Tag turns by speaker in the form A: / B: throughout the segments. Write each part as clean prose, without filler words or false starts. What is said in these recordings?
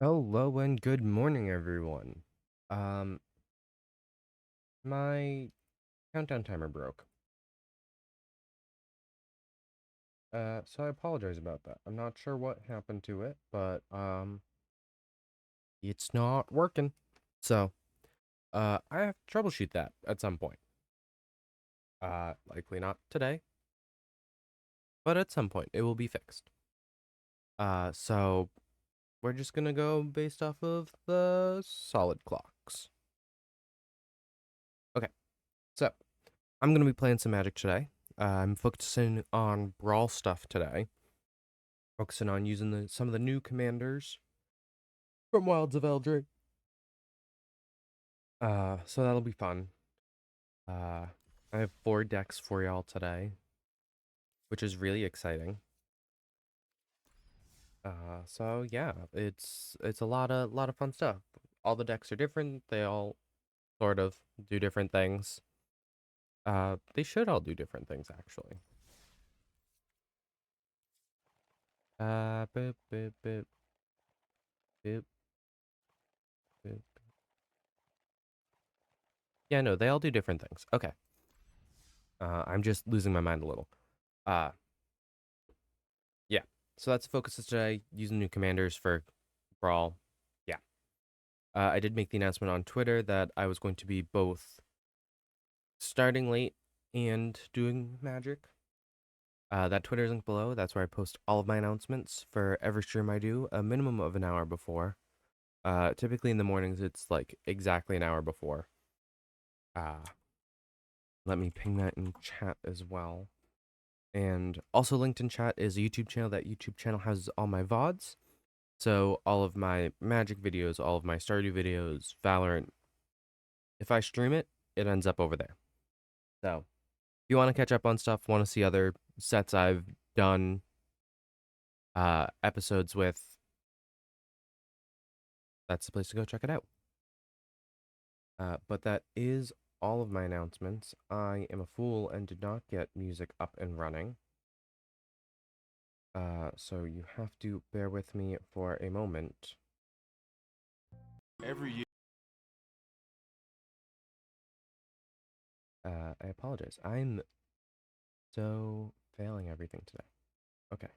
A: Hello and good morning, everyone. Um, my countdown timer broke. So I apologize about that. I'm not sure what happened to it, but it's not working. So, I have to troubleshoot that at some point. Likely not today, but at some point it will be fixed. So we're just gonna go based off of the solid clocks. Okay, so I'm gonna be playing some Magic today. I'm focusing on Brawl stuff today. Focusing on using some of the new commanders from Wilds of Eldritch. So that'll be fun. Uh, I have 4 decks for y'all today, which is really exciting. So yeah, it's a lot of fun stuff. All the decks are different. They all sort of do different things. They should all do different things actually. Boop, boop, boop, boop, boop. Yeah, no, they all do different things. Okay. I'm just losing my mind a little. Uh, Yeah. So that's the focus of today, using new commanders for Brawl. Yeah. I did make the announcement on Twitter that I was going to be both starting late and doing Magic. That Twitter link below. That's where I post all of my announcements for every stream I do, a minimum of an hour before. Typically in the mornings, it's like exactly an hour before. Uh, Let me ping that in chat as well. And also linked in chat is a YouTube channel. That YouTube channel has all my VODs. So all of my Magic videos, all of my Stardew videos, Valorant, if I stream it, it ends up over there. So if you want to catch up on stuff, want to see other sets I've done episodes with, that's the place to go check it out. But that is all of my announcements. I am a fool and did not get music up and running. So you have to bear with me for a moment.
B: Every year.
A: I apologize. I'm so failing everything today. Okay.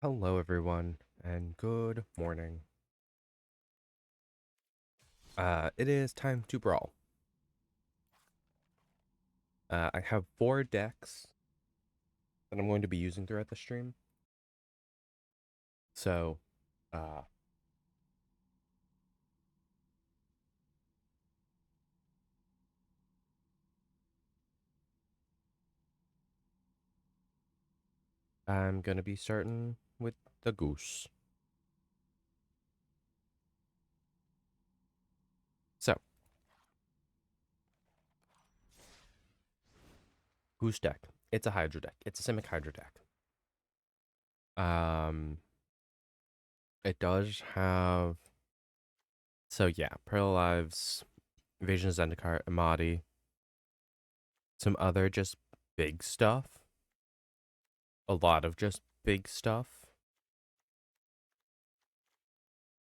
A: Hello, everyone, and good morning. It is time to brawl. I have 4 decks that I'm going to be using throughout the stream. So, uh, I'm gonna be starting with the goose. So, goose deck. It's a Hydra deck. It's a Simic Hydra deck. Um, it does have. So yeah, Pearl Lives, Invasion of Zendikar, Amadi, some other just big stuff. A lot of just big stuff.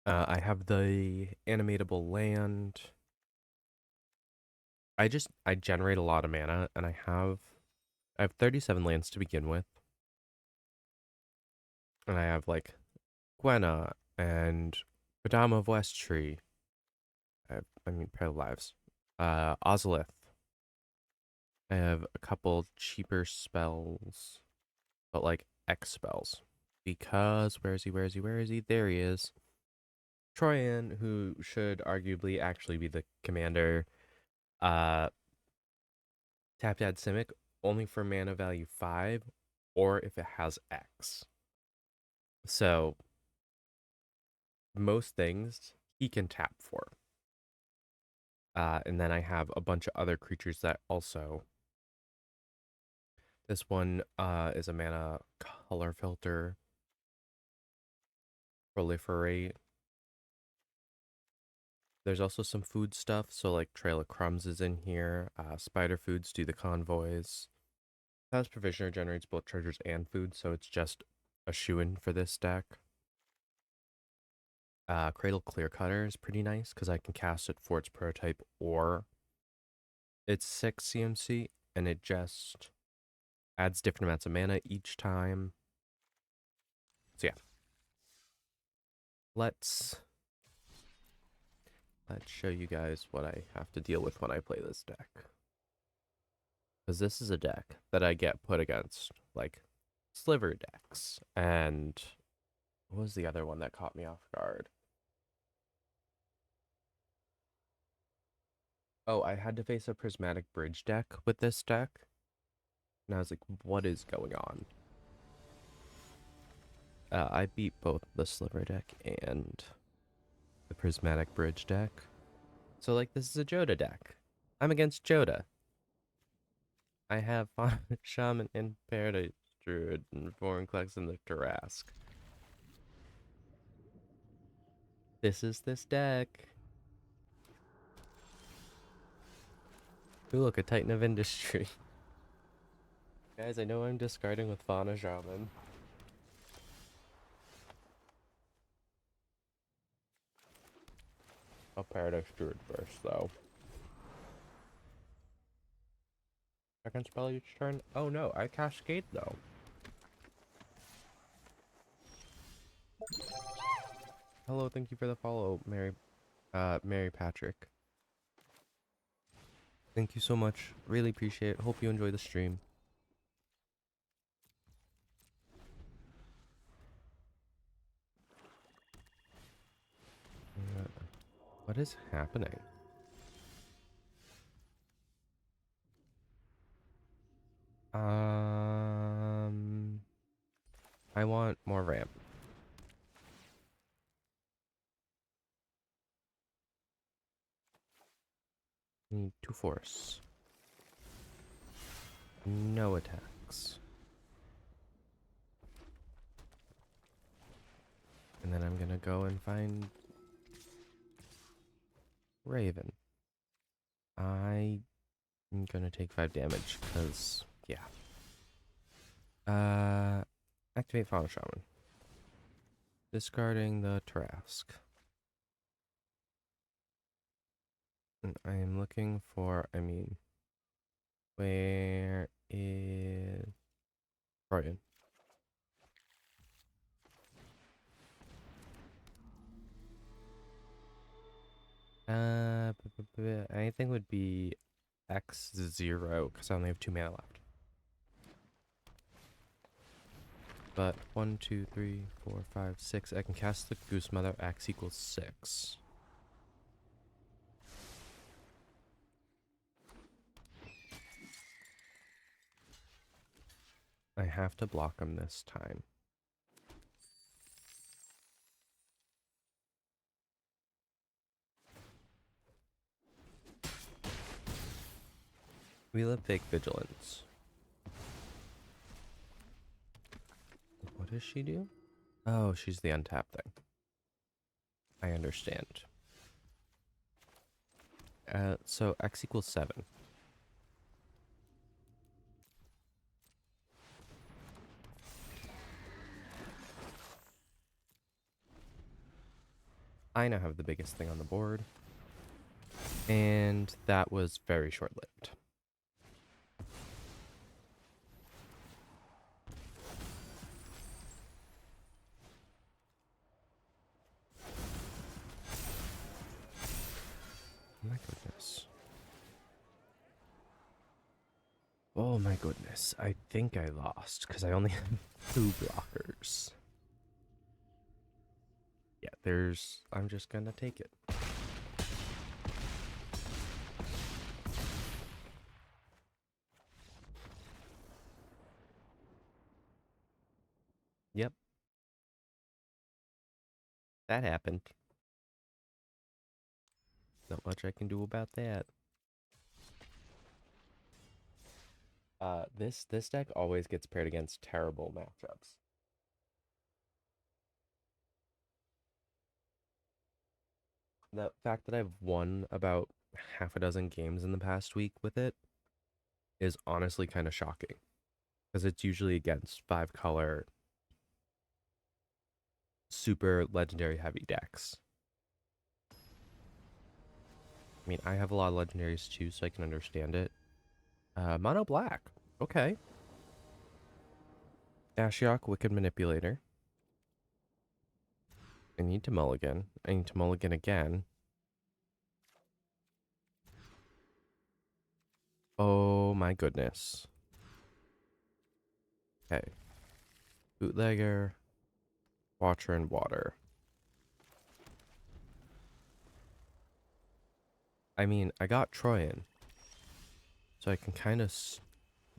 A: I have the animatable land. I generate a lot of mana, and I have 37 lands to begin with, and I have like Gwenna and Kodama of Westtree. Pair of lives. Ozolith. I have a couple cheaper spells, but like X spells. Because where is he? Where is he? Where is he? There he is. Troyan, who should arguably actually be the commander. Uh, Tap to add Simic only for mana value 5 or if it has X. So most things he can tap for. And then I have a bunch of other creatures that also. This one is a mana color filter. Proliferate. There's also some food stuff. So like Trail of Crumbs is in here. Spider Foods do the convoys. House Provisioner generates both treasures and food, so it's just a shoo-in for this deck. Cradle Clear Cutter is pretty nice because I can cast it for its prototype or its 6 CMC, and it just adds different amounts of mana each time. So yeah, let's show you guys what I have to deal with when I play this deck. Because this is a deck that I get put against like sliver decks, and what was the other one that caught me off guard? Oh, I had to face a Prismatic Bridge deck with this deck. And I was like, what is going on? I beat both the Sliver deck and the Prismatic Bridge deck. So, like, this is a Joda deck. I'm against Joda. I have Shaman and Paradise Druid and Vorinclex in the Tarrasque. This is this deck. Ooh, look, a Titan of Industry. Guys, I know I'm discarding with Fauna Shaman. I'll Paradise Druid first, though. Second spell each turn? Oh no, I Cascade, though. Hello, thank you for the follow, Mary Patrick. Thank you so much. Really appreciate it. Hope you enjoy the stream. What is happening? I want more ramp. Need 2 force. No attacks. And then I'm gonna go and find Raven. I'm gonna take 5 damage, because, yeah. Activate Fauna Shaman. Discarding the Tarrasque. And I am looking for, where is Brian? Anything would be X0 because I only have 2 mana left. But 1, 2, 3, 4, 5, 6. I can cast the Goose Mother. X equals 6. I have to block him this time. We live fake vigilance. What does she do? Oh, she's the untap thing. I understand. So X equals 7. I now have the biggest thing on the board. And that was very short-lived. Oh my goodness. Oh my goodness. I think I lost because I only have 2 blockers. Yeah, I'm just gonna take it. Yep. That happened. Not much I can do about that. This deck always gets paired against terrible matchups. The fact that I've won about half a dozen games in the past week with it is honestly kind of shocking. Because it's usually against 5-color super legendary heavy decks. I mean, I have a lot of legendaries too, so I can understand it. Mono black. Okay. Ashiok, Wicked Manipulator. I need to mulligan. I need to mulligan again. Oh my goodness. Okay. Bootlegger. Watcher and Water. I mean, I got Troyan. So I can kind of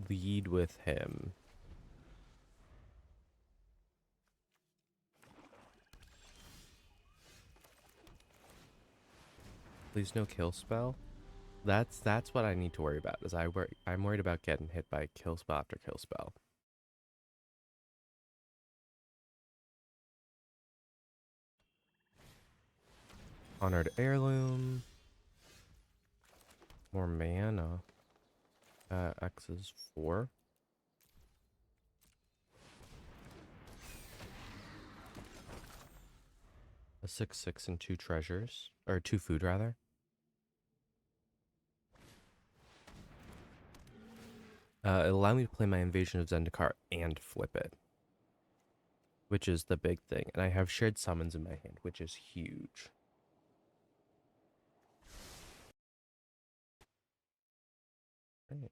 A: lead with him. Please no kill spell. That's what I need to worry about. I'm worried about getting hit by kill spell after kill spell. Honored Heirloom. More mana. X is 4. A 6/6 and 2 treasures. Or 2 food, rather. It'll allow me to play my Invasion of Zendikar and flip it. Which is the big thing. And I have shared summons in my hand, which is huge. Right.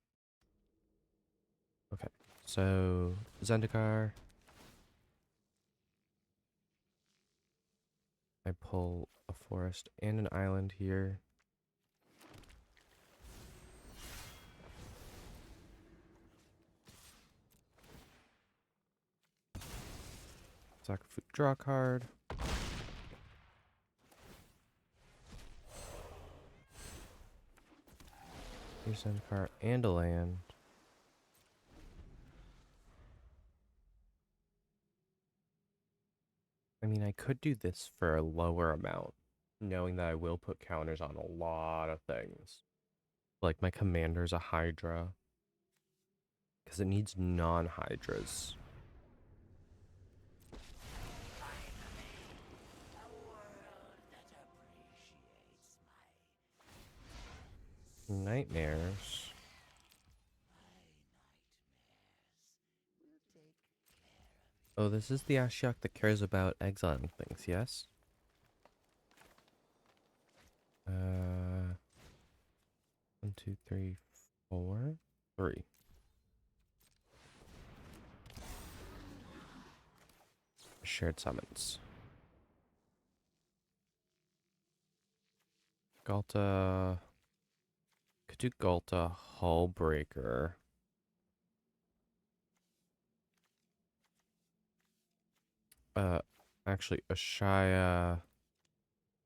A: Okay, so Zendikar. I pull a forest and an island here. Draw a card. Here's Zendikar and a land. I mean, I could do this for a lower amount, knowing that I will put counters on a lot of things. Like my commander's a Hydra, because it needs non-Hydras. Nightmares. Oh, this is the Ashiok that cares about exiling things, yes? Uh, 1, 2, 3, 4, 3. Shared summons. Galta. Could do Galta Hullbreaker. Actually, Ashaya.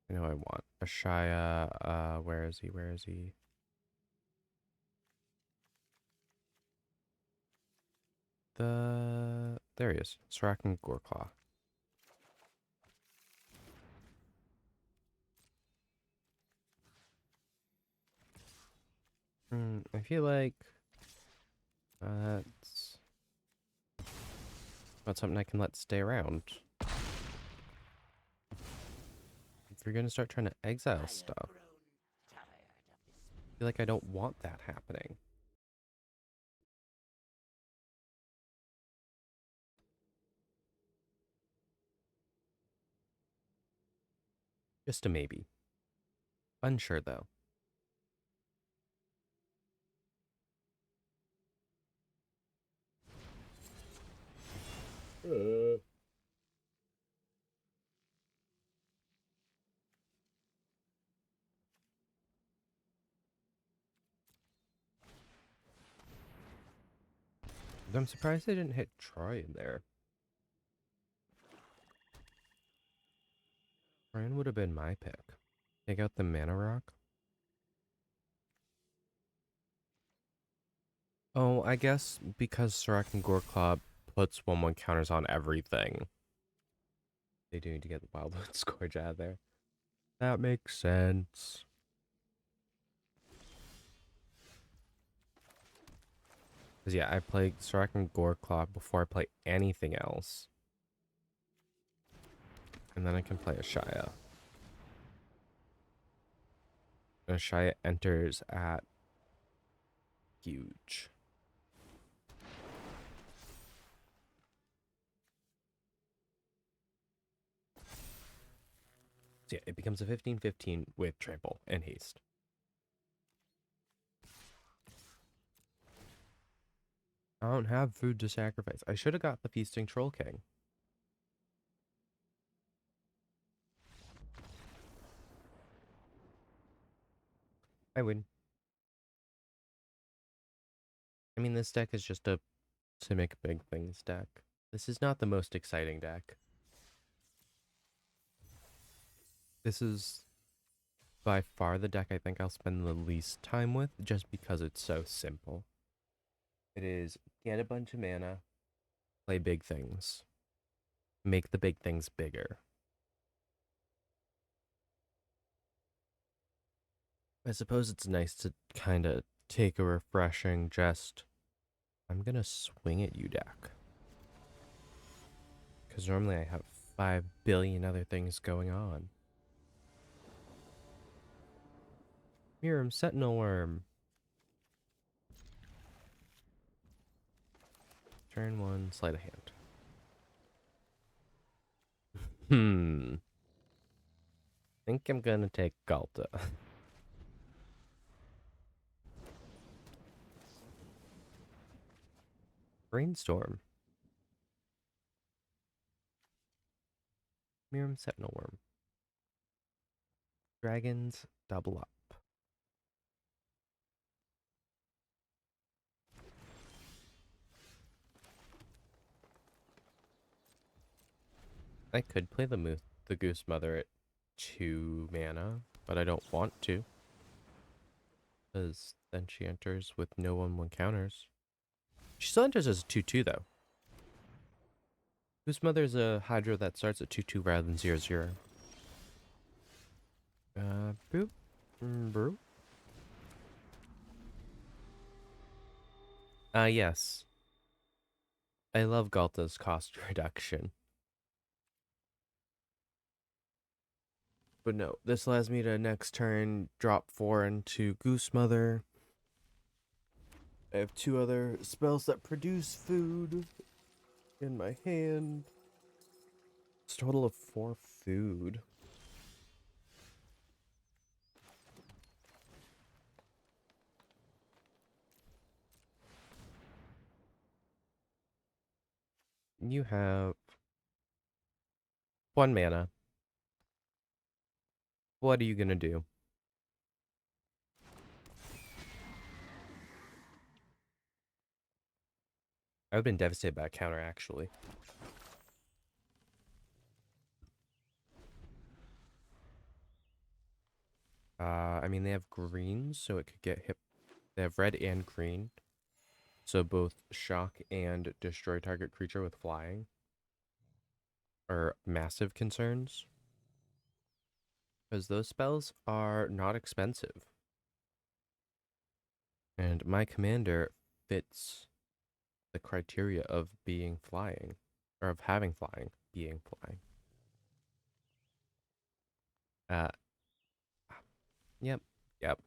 A: I know I want Ashaya. Where is he? Where is he? There he is. Sarakan Goreclaw. I feel like that's not something I can let stay around. If you're gonna start trying to exile stuff, I feel like I don't want that happening. Just a maybe. Unsure though. I'm surprised they didn't hit Troy in there. Ryan would have been my pick. Take out the Mana Rock. Oh, I guess because Sarakan Goreclaw puts 1/1 counters on everything. They do need to get the Wildwood Scourge out of there. That makes sense. Because yeah, I play Sarakan Goreclaw before I play anything else. And then I can play Ashaya. Ashaya enters at huge. So yeah, it becomes a 15/15 with trample and haste. I don't have food to sacrifice. I should have got the Feasting Troll King. I win. I mean, this deck is just a Simic Big Things deck. This is not the most exciting deck. This is by far the deck I think I'll spend the least time with, just because it's so simple. It is get a bunch of mana, play big things, make the big things bigger. I suppose it's nice to kind of take a refreshing just, I'm going to swing at you deck. Because normally I have 5 billion other things going on. Miram, Sentinel Worm. Turn 1, sleight of hand. Think I'm gonna take Galta. Brainstorm. Miram, Sentinel Worm. Dragons double up. I could play the Goose Mother at 2 mana, but I don't want to. Because then she enters with no 1/1 counters. She still enters as a 2/2 though. Goose Mother's a Hydra that starts at 2/2 rather than 0/0. Boop. Brew. Yes. I love Galta's cost reduction. But no, this allows me to next turn drop 4 into Goose Mother. I have 2 other spells that produce food in my hand. It's a total of 4 food. You have 1 mana. What are you gonna do? I've been devastated by a counter, actually. I mean, they have greens, so it could get hit. They have red and green. So both shock and destroy target creature with flying are massive concerns. Because those spells are not expensive. And my commander fits the criteria of being flying. Or of having flying. Being flying. Yep. Yep.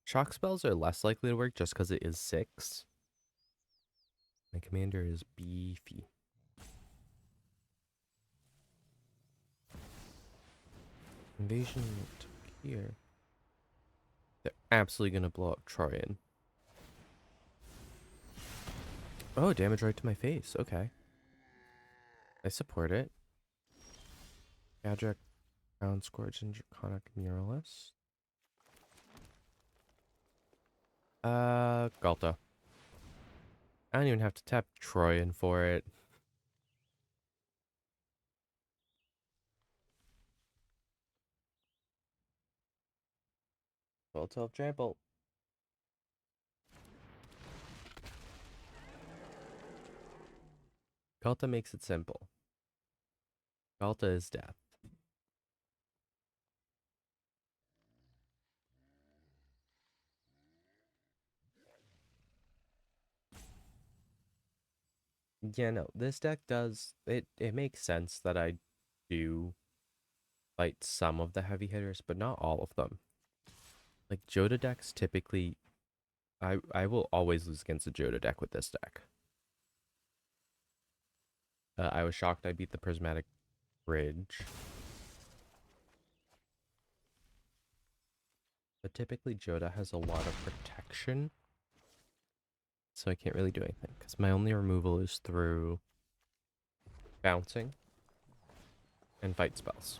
A: Shock spells are less likely to work just because it is 6. My commander is beefy. Invasion here. They're absolutely going to blow up Troyan. Oh, damage right to my face. Okay. I support it. Gadrak, Crown Scourge, and Draconic Muralist. Galta. I don't even have to tap Troyan for it. Well, 12 trample. Galta makes it simple. Galta is death. Yeah, no, this deck does it makes sense that I do fight some of the heavy hitters, but not all of them. Like Joda decks typically I will always lose against a Joda deck with this deck. I was shocked I beat the Prismatic Bridge. But typically Joda has a lot of protection. So I can't really do anything because my only removal is through bouncing and fight spells.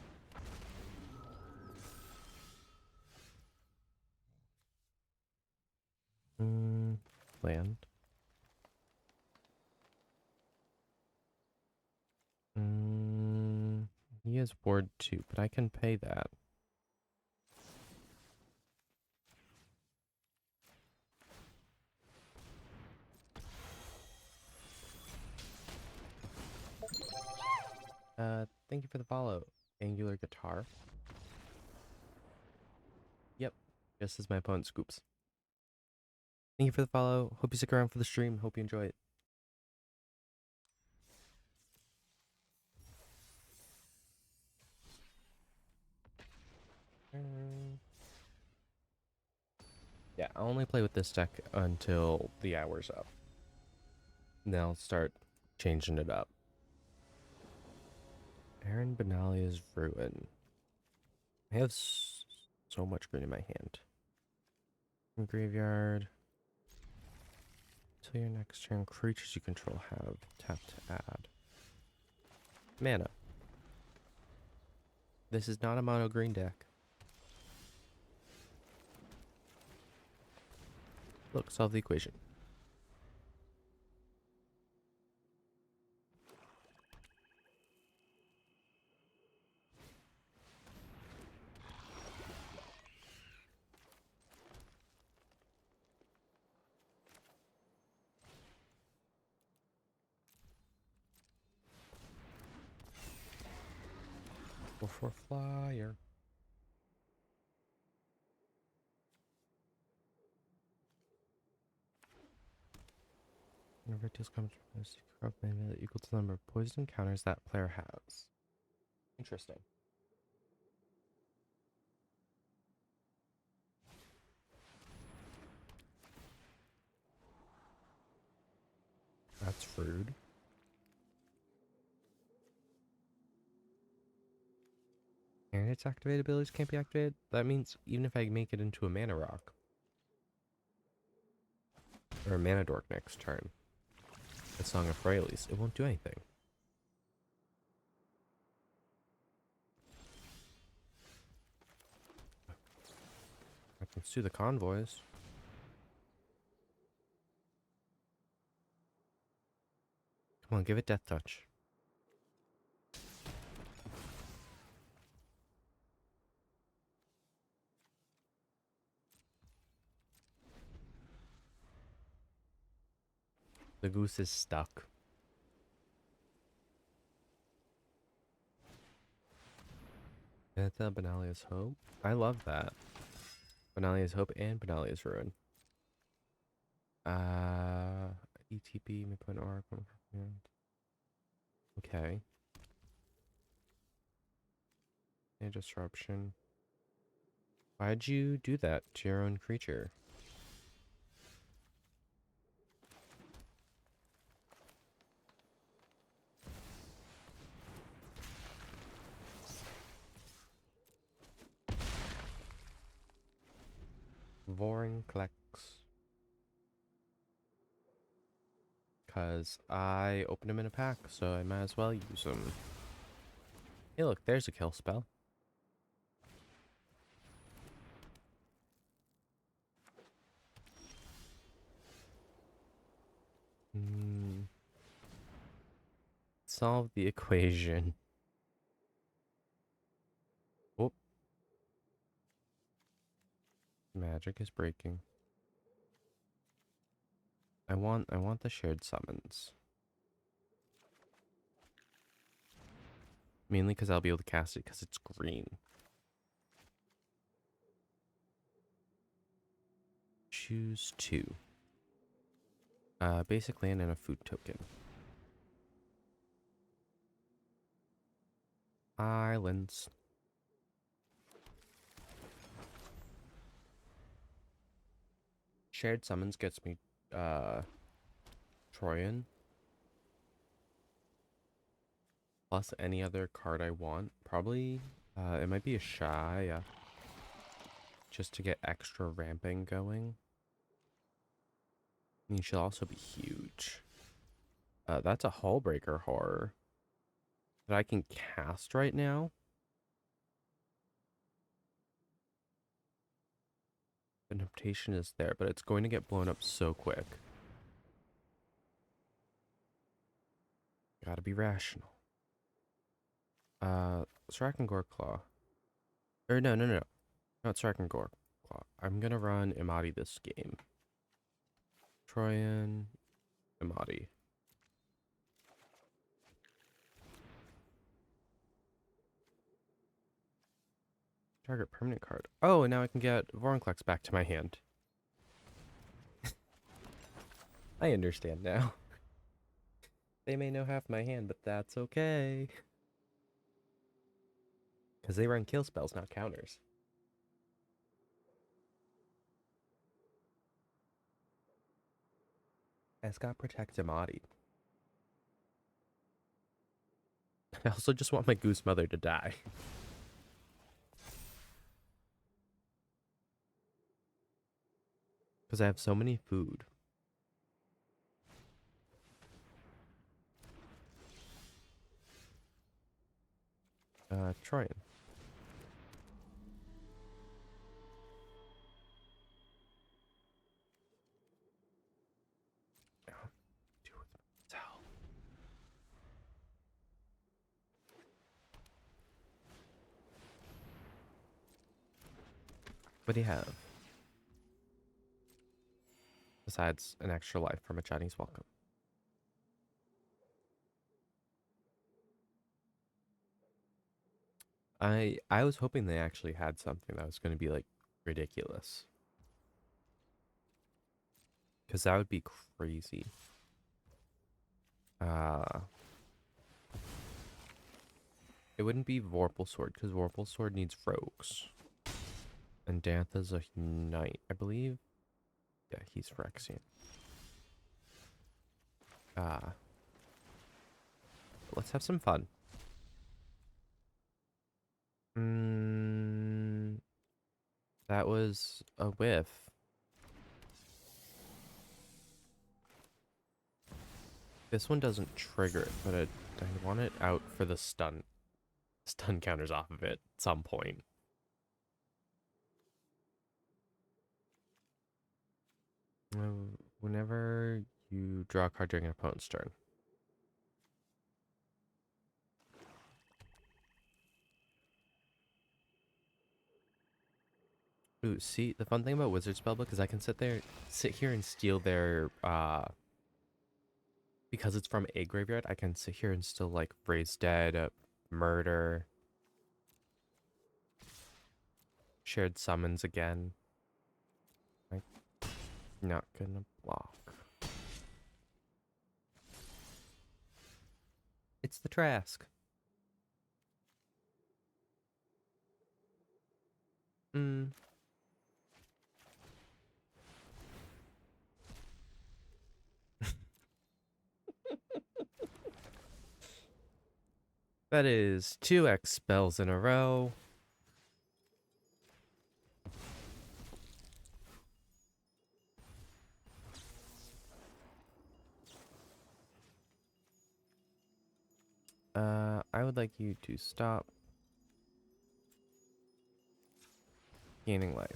A: Land. He has ward 2, but I can pay that. Thank you for the follow, Angular Guitar. Yep, just as my opponent scoops. Thank you for the follow. Hope you stick around for the stream. Hope you enjoy it. Yeah, I'll only play with this deck until the hour's up. Then I'll start changing it up. Aaron Benalia's Ruin. I have so much green in my hand. From graveyard. Until your next turn, creatures you control have tap to add mana. This is not a mono green deck. Look, solve the equation. Go for flyer. Whenever it deals comes from a secret of mana equal to the number of poison counters that player has. Interesting. That's rude. And its activated abilities can't be activated. That means even if I make it into a mana rock or a mana dork next turn, the Song of Freyalise. It won't do anything. I can sue the convoys. Come on, give it Death Touch. The goose is stuck. That's Benalia's Hope. I love that. Benalia's Hope and Benalia's Ruin. ETB, midpoint Oracle. Okay. And disruption. Why'd you do that to your own creature? Vorinclex. Because I opened him in a pack, so I might as well use him. Hey, look, there's a kill spell. Solve the equation. Whoop. Magic is breaking. I want the shared summons. Mainly because I'll be able to cast it because it's green. Choose 2. Basic land and a food token. Islands. Shared summons gets me Troyan. Plus any other card I want. Probably it might be a Shy. Just to get extra ramping going. And you should also be huge. That's a Hullbreaker Horror that I can cast right now. The temptation is there, but it's going to get blown up so quick. Gotta be rational. Strakengor Claw. Or no. Not Strakengor Claw. I'm gonna run Imadi this game. Troyan, Imadi. Target permanent card. Oh, and now I can get Vorinclex back to my hand. I understand now. They may know half my hand, but that's okay. Because they run kill spells, not counters. Escott Protect Imadi. I also just want my Goose Mother to die. Because I have so many food. Troyan. What do you have? Besides an extra life from a Chinese welcome. I was hoping they actually had something that was going to be like ridiculous. Because that would be crazy. It wouldn't be Vorpal Sword because Vorpal Sword needs rogues. And Dantha's a knight, I believe. Yeah, he's Phyrexian. Let's have some fun. That was a whiff. This one doesn't trigger it, but I want it out for the stun counters off of it at some point. Whenever you draw a card during an opponent's turn. Ooh, see, the fun thing about Wizard Spellbook is I can sit here and steal their, because it's from a graveyard, I can sit here and still, like, Raise Dead, Murder, Shared Summons again. I'm not gonna block. It's the Trask. That is 2x spells in a row. I would like you to stop gaining life.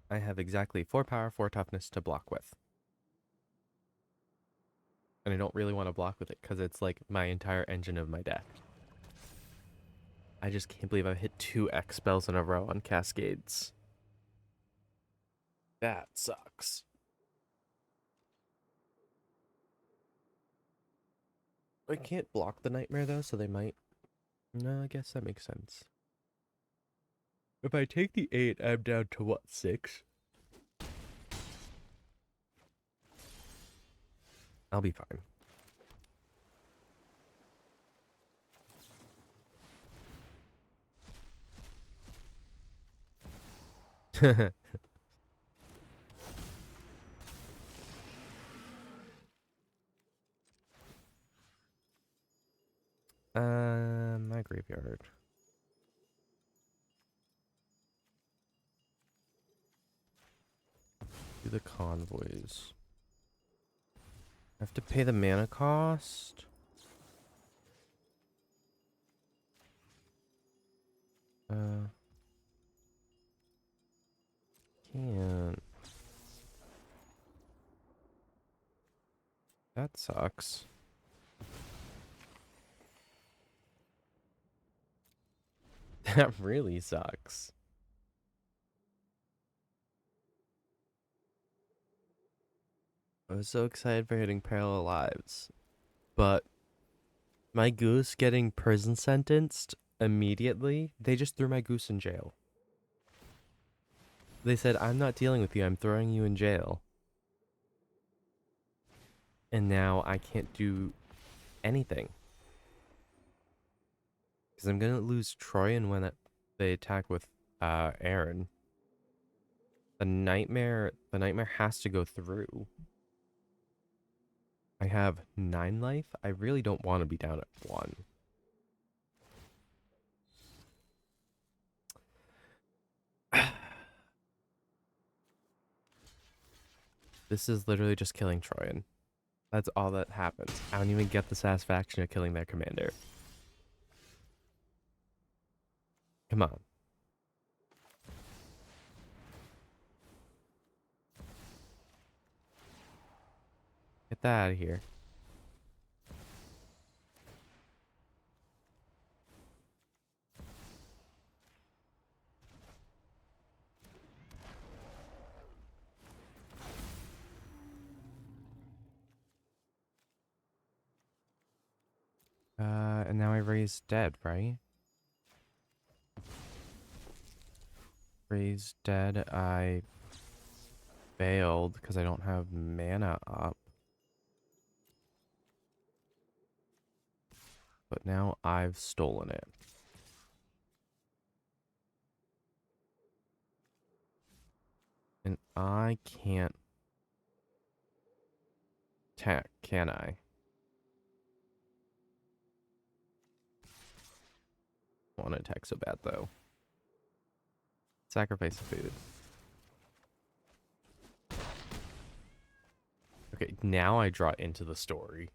A: I have exactly 4 power, 4 toughness to block with. And I don't really want to block with it because it's like my entire engine of my deck. I just can't believe I've hit 2x spells in a row on Cascades. That sucks. I can't block the Nightmare though, so they might... No, I guess that makes sense. If I take the 8, I'm down to what, 6? I'll be fine. My graveyard. Do the convoys. I have to pay the mana cost. Can't. That sucks. That really sucks. I was so excited for hitting Parallel Lives, but my goose getting prison sentenced immediately, they just threw my goose in jail. They said, I'm not dealing with you, I'm throwing you in jail. And now I can't do anything. Because I'm going to lose Troyan when they attack with Aaron. The nightmare has to go through. I have 9 life. I really don't want to be down at 1. This is literally just killing Troyan. That's all that happens. I don't even get the satisfaction of killing their commander. Come on. Get that out of here. And now I raise dead, right? Raise dead, I failed because I don't have mana up. But now I've stolen it. And I can't attack, can I? I want to attack so bad though. Sacrifice the food. Okay, now I draw into the story.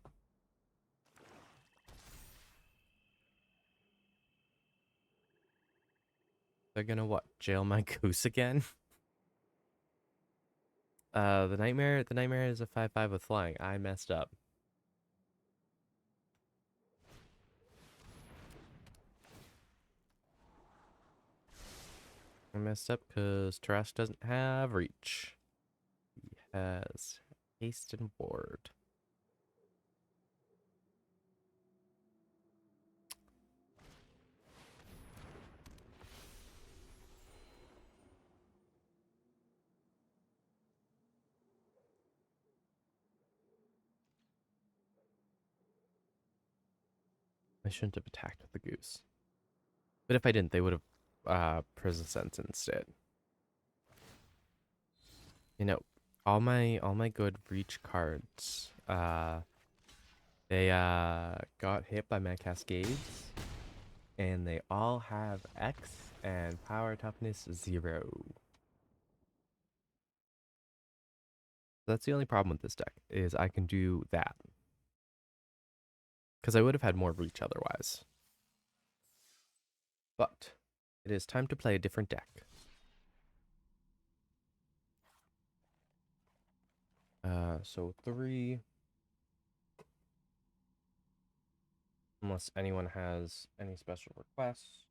A: They're gonna what? Jail my goose again? The nightmare is a 5/5 with flying. I messed up. I messed up because Tarrasque doesn't have reach. He has haste and ward. I shouldn't have attacked with the goose. But if I didn't, they would have prison sentence instead. You know, all my good reach cards, they got hit by my cascades, and they all have X and power toughness 0. That's the only problem with this deck, is I can do that. Because I would have had more reach otherwise. But it is time to play a different deck. So 3. Unless anyone has any special requests.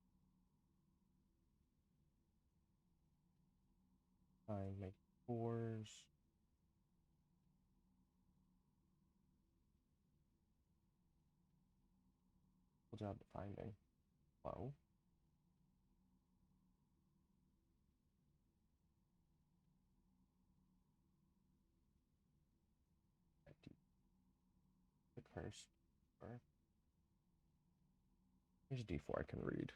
A: I make 4s. Good job finding. Low. The curse. Here's a D4 I can read.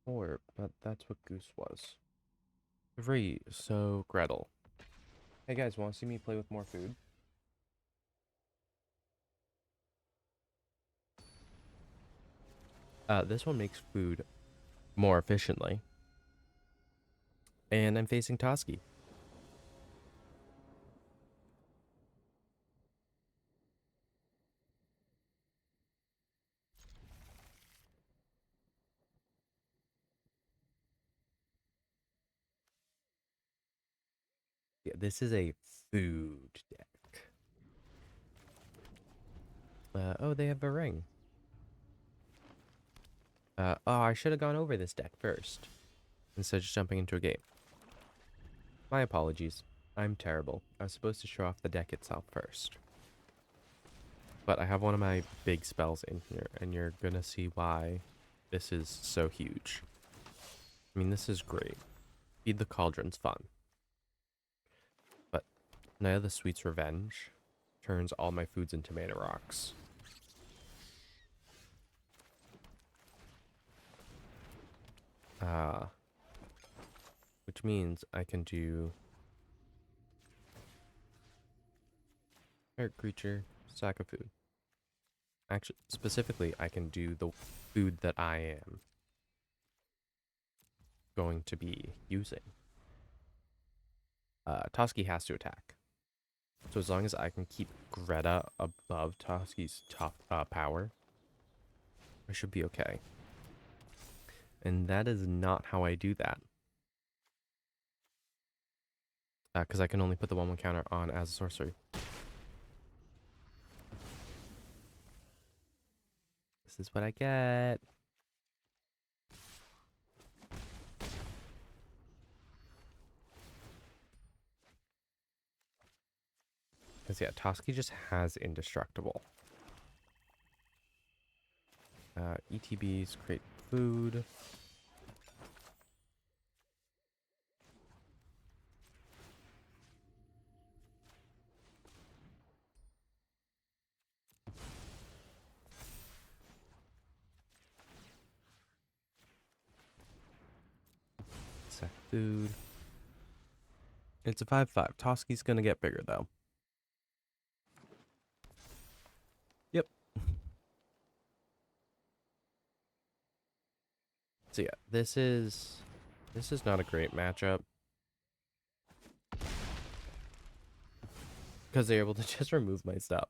A: 4, but that's what Goose was. 3, so Gretel. Hey guys, want to see me play with more food? This one makes food more efficiently. And I'm facing Toski. Yeah, this is a food deck. Oh, they have a ring. Oh, I should have gone over this deck first, instead of just jumping into a game. My apologies. I'm terrible. I was supposed to show off the deck itself first. But I have one of my big spells in here, and you're gonna see why this is so huge. I mean, this is great. Feed the Cauldron's fun. But Night of the Sweet's Revenge turns all my foods into mana rocks. Which means I can do Earth Creature, sack of food. Actually, specifically, I can do the food that I am going to be using. Toski has to attack. So as long as I can keep Greta above Toski's top power, I should be okay. And that is not how I do that. Because I can only put the 1/1 counter on as a sorcery. This is what I get. Because yeah, Toski just has indestructible. ETBs create food. Set food. It's a 5/5. Toski's gonna get bigger though. Yep. So yeah, this is not a great matchup. because they're able to just remove my stuff.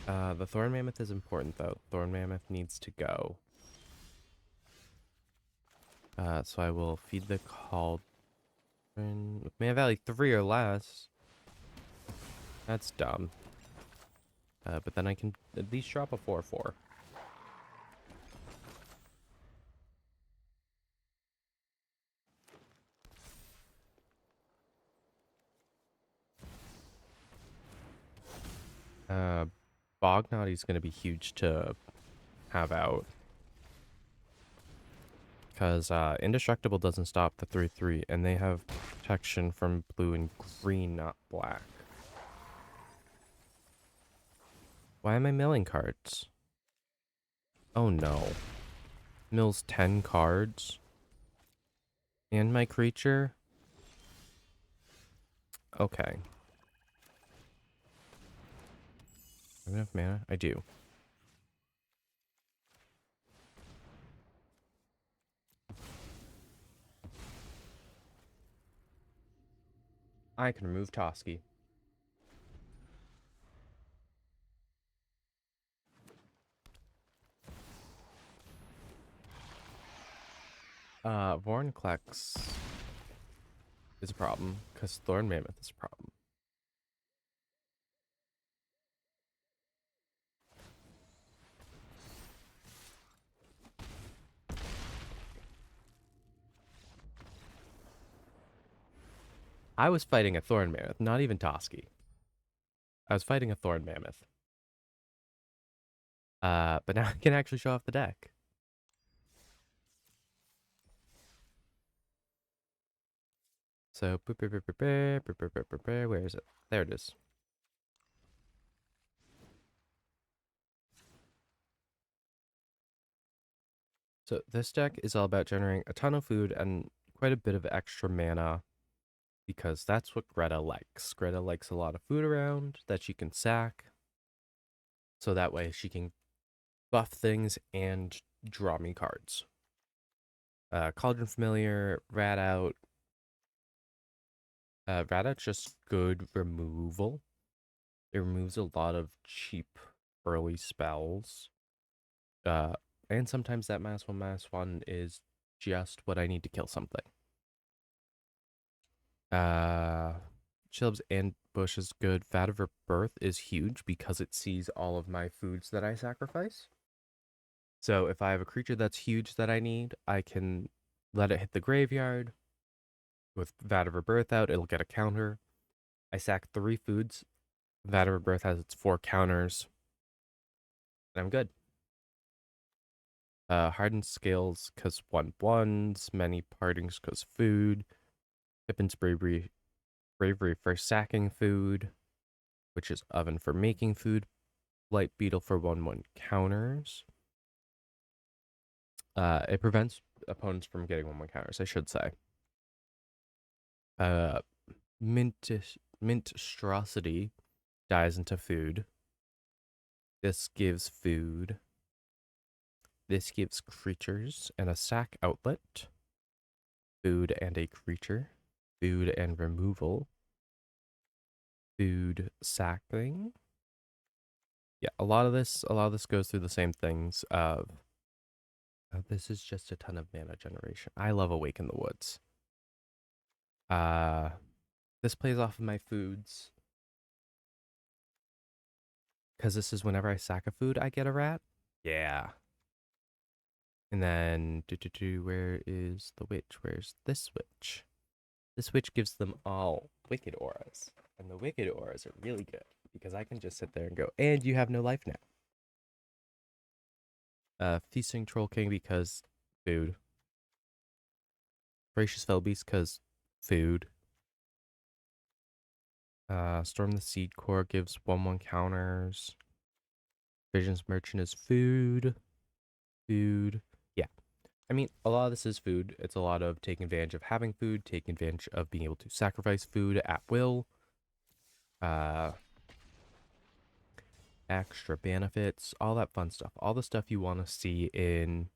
A: The Thorn Mammoth is important, though. Thorn Mammoth needs to go. So I will feed the cauldron. With Mana Valley 3 or less. That's dumb. But then I can at least drop a 4/4. Bognaughty's going to be huge to have out. Because Indestructible doesn't stop the 3/3, and they have protection from blue and green, not black. Why am I milling cards? Oh no. Mills 10 cards? And my creature? Okay. I have enough mana? I do. I can remove Toski. Vorinclex is a problem, because Thorn Mammoth is a problem. I was fighting a Thorn Mammoth, not even Toski. I was fighting a Thorn Mammoth. But now I can actually show off the deck. So, where is it? There it is. So this deck is all about generating a ton of food and quite a bit of extra mana, because that's what Greta likes. Greta likes a lot of food around that she can sack, so that way she can buff things and draw me cards. Cauldron Familiar, Rat Out. Rat Out's just good removal. It removes a lot of cheap early spells. And sometimes that -1/-1 is just what I need to kill something. Shelob's Ambush is good. Vat of Rebirth is huge because it sees all of my foods that I sacrifice. So if I have a creature that's huge that I need, I can let it hit the graveyard. With Vat of Rebirth out, it'll get a counter. I sack 3 foods. Vat of Rebirth has its 4 counters. And I'm good. Hardened Scales because 1/1s. Many Partings because food. Pippin's Bravery for sacking food, which is Oven for making food. Blight Beetle for 1/1 counters. It prevents opponents from getting 1/1 counters, I should say. Minstrosity dies into food. This gives food. This gives creatures and a sack outlet. Food and a creature. Food and removal. Food sacking. Yeah, a lot of this goes through the same things of this is just a ton of mana generation. I love Awaken the Woods. This plays off of my foods, because this is whenever I sack a food, I get a rat. Yeah. And then, where is the witch? Where's this witch? This witch gives them all wicked auras. And the wicked auras are really good, because I can just sit there and go, and you have no life now. Feasting Troll King because food. Voracious Felbeast because food. Storm the Seed Core gives 1/1 counters. Visions Merchant is food. Food. Yeah. I mean, a lot of this is food. It's a lot of taking advantage of having food, taking advantage of being able to sacrifice food at will. Extra benefits, all that fun stuff. All the stuff you want to see in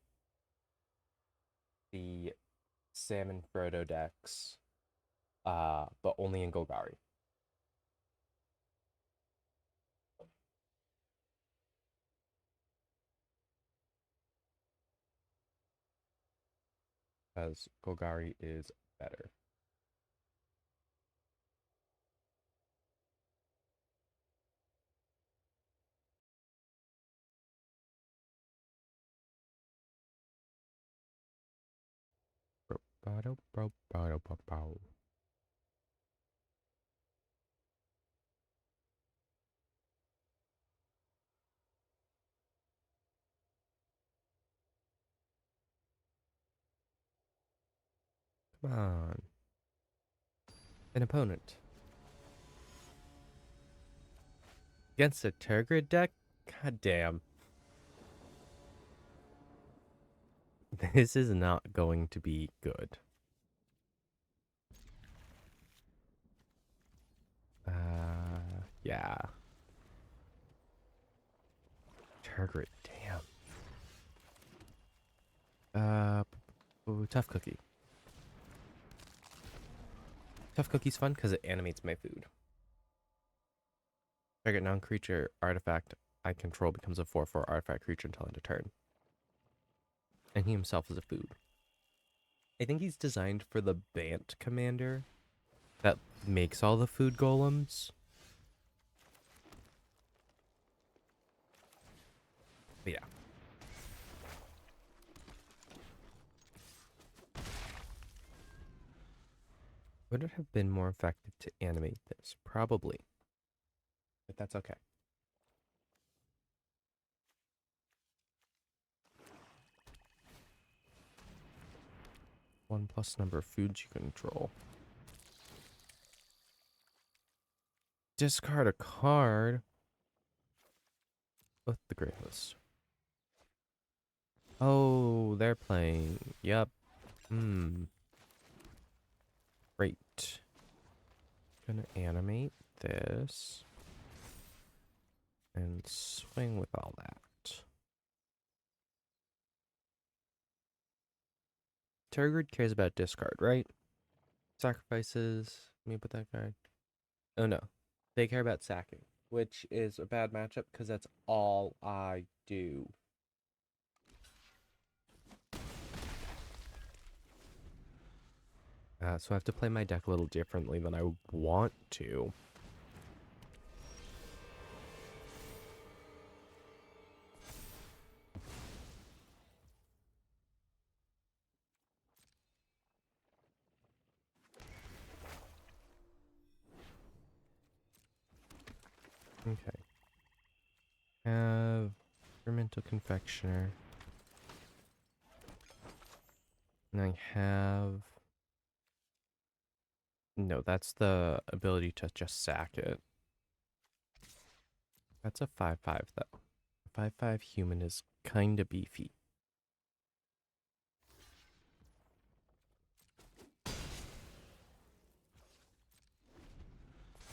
A: the Salmon Frodo decks, but only in Golgari. Because Golgari is better. Come on. An opponent. Against a Tergrid deck? God damn. This is not going to be good. Yeah. Tergrid, damn. Tough Cookie. Tough Cookie's fun because it animates my food. Target non-creature artifact I control becomes a 4/4 artifact creature until end of turn. And he himself is a food. I think he's designed for the Bant commander that makes all the food golems. But yeah. Would it have been more effective to animate this? Probably. But that's okay. One plus number of foods you control. Discard a card with the Grey Host. Oh, they're playing. Yep. Great. Gonna animate this. And swing with all that. Tergrid cares about discard, right? Sacrifices. Let me put that card. Oh no. They care about sacking, which is a bad matchup because that's all I do. So I have to play my deck a little differently than I want to. Okay. Have Fermental Confectioner. And I have... No, that's the ability to just sack it. That's a 5/5 though. 5/5 human is kinda beefy.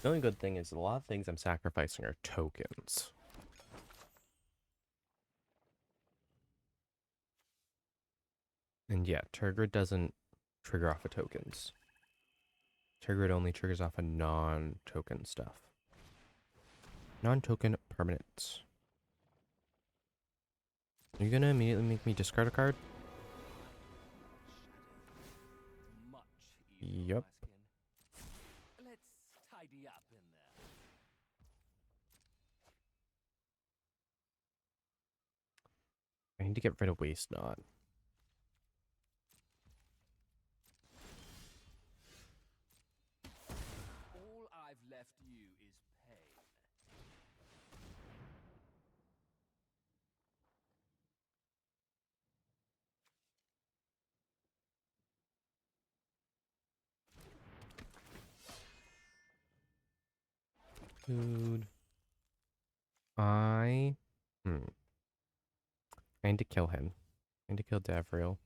A: The only good thing is a lot of things I'm sacrificing are tokens. And yeah, Tergrid doesn't trigger off of tokens. Tergrid only triggers off of non-token stuff. Non-token permanents. Are you gonna immediately make me discard a card? Yep.
B: Let's tidy up in there.
A: I need to get rid of Waste Not.
B: All I've left you is pain.
A: Food. I need to kill him. I need to kill Davriel.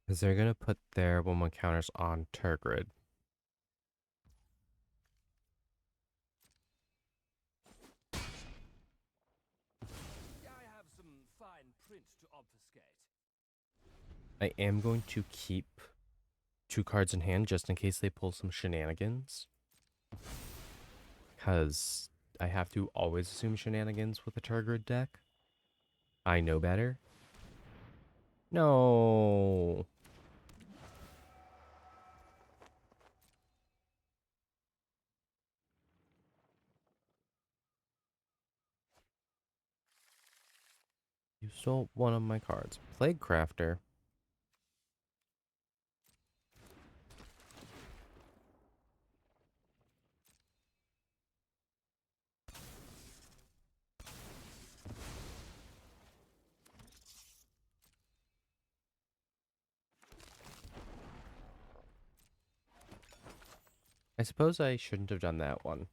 A: Because they're gonna put their 1/1 counters on Tergrid.
B: obfuscate.
A: I am going to keep 2 cards in hand just in case they pull some shenanigans. Because I have to always assume shenanigans with a Tergrid deck. I know better. No. You stole one of my cards. Plague Crafter. I suppose I shouldn't have done that one.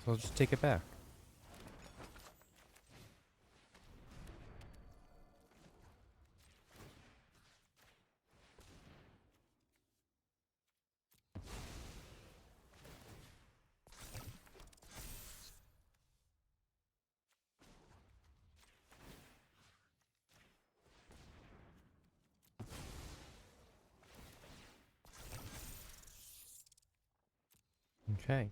A: So I'll just take it back. Okay.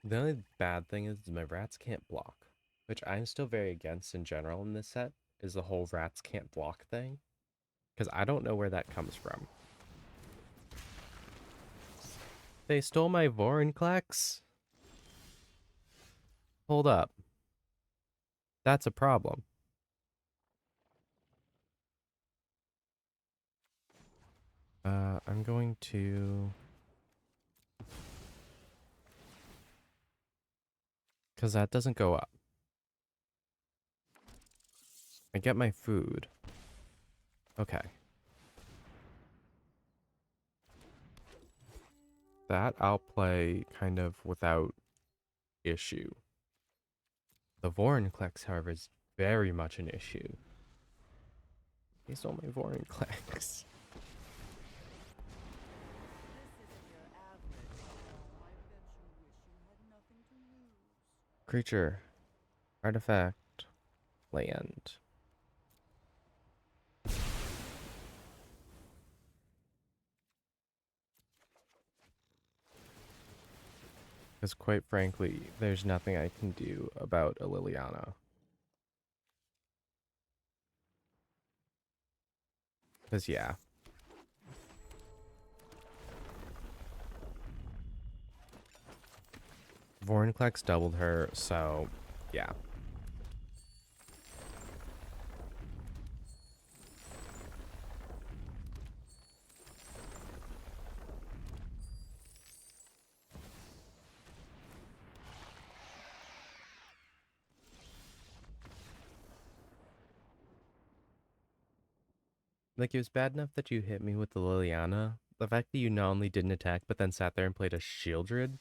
A: The only bad thing is my rats can't block, which I'm still very against in general in this set, is the whole rats can't block thing. Because I don't know where that comes from. They stole my Vorinclex? Hold up. That's a problem. I'm going to... Because that doesn't go up. I get my food. Okay. That I'll play kind of without issue. The Vorinclex, however, is very much an issue. He stole my Vorinclex.
C: This isn't your average gnome. I bet you wish you had nothing to lose.
A: Creature. Artifact. Land. Because quite frankly, there's nothing I can do about a Liliana. Because yeah. Vorinclex doubled her, so yeah. Like, it was bad enough that you hit me with the Liliana. The fact that you not only didn't attack, but then sat there and played a Shieldred.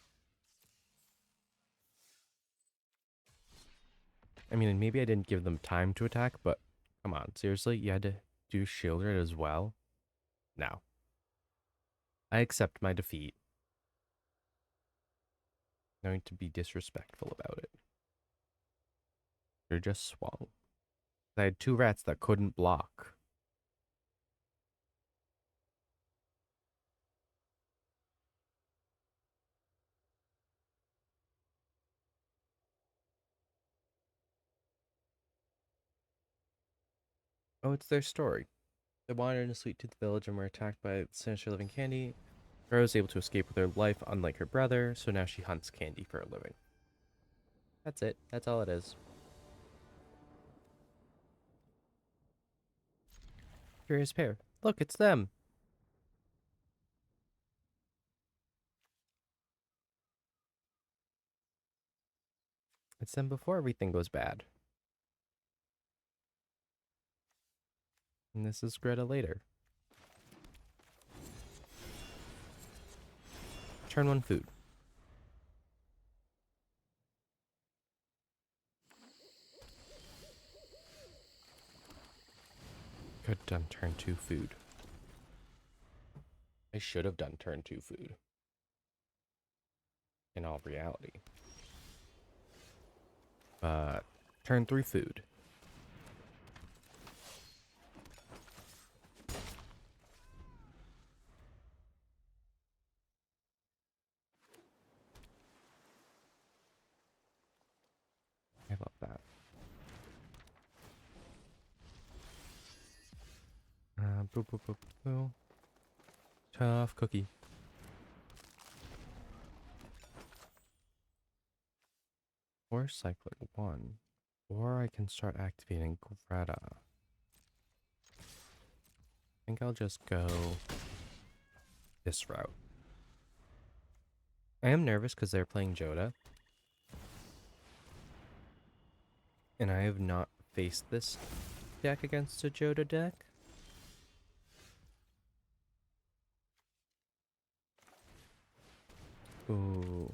A: I mean, maybe I didn't give them time to attack, but come on, seriously? You had to do Shieldred as well? No. I accept my defeat. I'm going to be disrespectful about it. You're just swung. I had 2 rats that couldn't block. Oh, it's their story. They wandered in a sweet tooth village and were attacked by sinister living Candy. Rose was able to escape with her life, unlike her brother, so now she hunts Candy for a living. That's it. That's all it is. Curious pair. Look, it's them. It's them before everything goes bad. And this is Greta later. Turn 1 food. Could have done turn 2 food. should have done turn 2 food. In all reality. Turn 3 food. I love that. Boo, boo, boo, boo. Tough cookie. Or cycling 1. Or I can start activating Greta. I think I'll just go this route. I am nervous because they're playing Joda. And I have not faced this deck against a Joda deck. Ooh.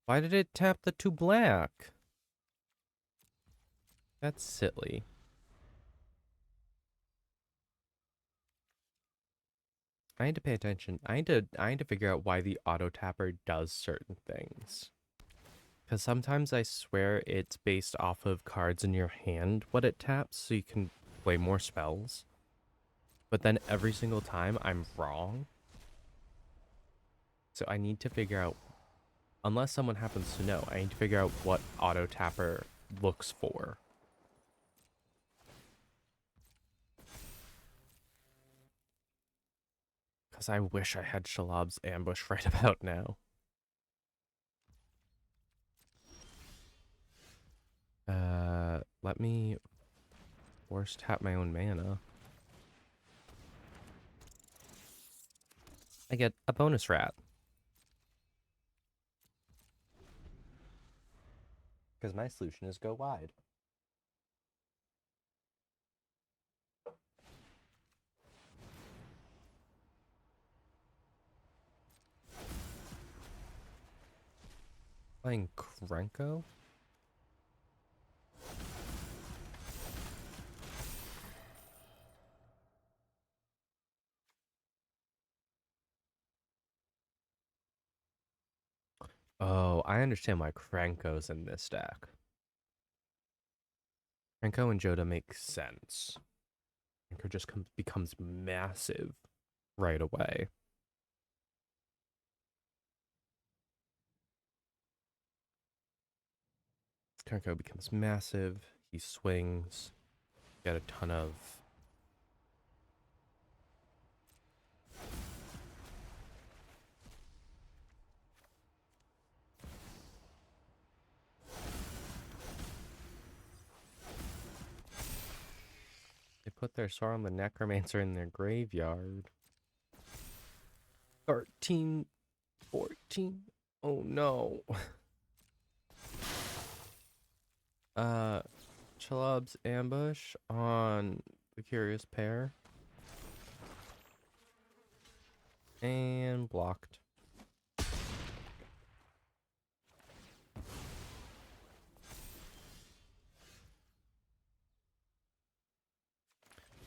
A: Why did it tap the 2 black? That's silly. I need to pay attention. I need to figure out why the auto tapper does certain things. Because sometimes I swear it's based off of cards in your hand what it taps, so you can play more spells. But then every single time I'm wrong. So I need to figure out, unless someone happens to know, I need to figure out what auto tapper looks for. Because I wish I had Shalab's ambush right about now. Let me force tap my own mana. I get a bonus rat. Because my solution is go wide. Playing Krenko? Oh, I understand why Krenko's in this deck. Krenko and Joda make sense. Krenko just becomes massive right away. Krenko becomes massive. He swings. Get a ton of... They put their Sauron the Necromancer in their graveyard. 13, 14. Oh no. Shalab's ambush on the Curious Pair. And blocked.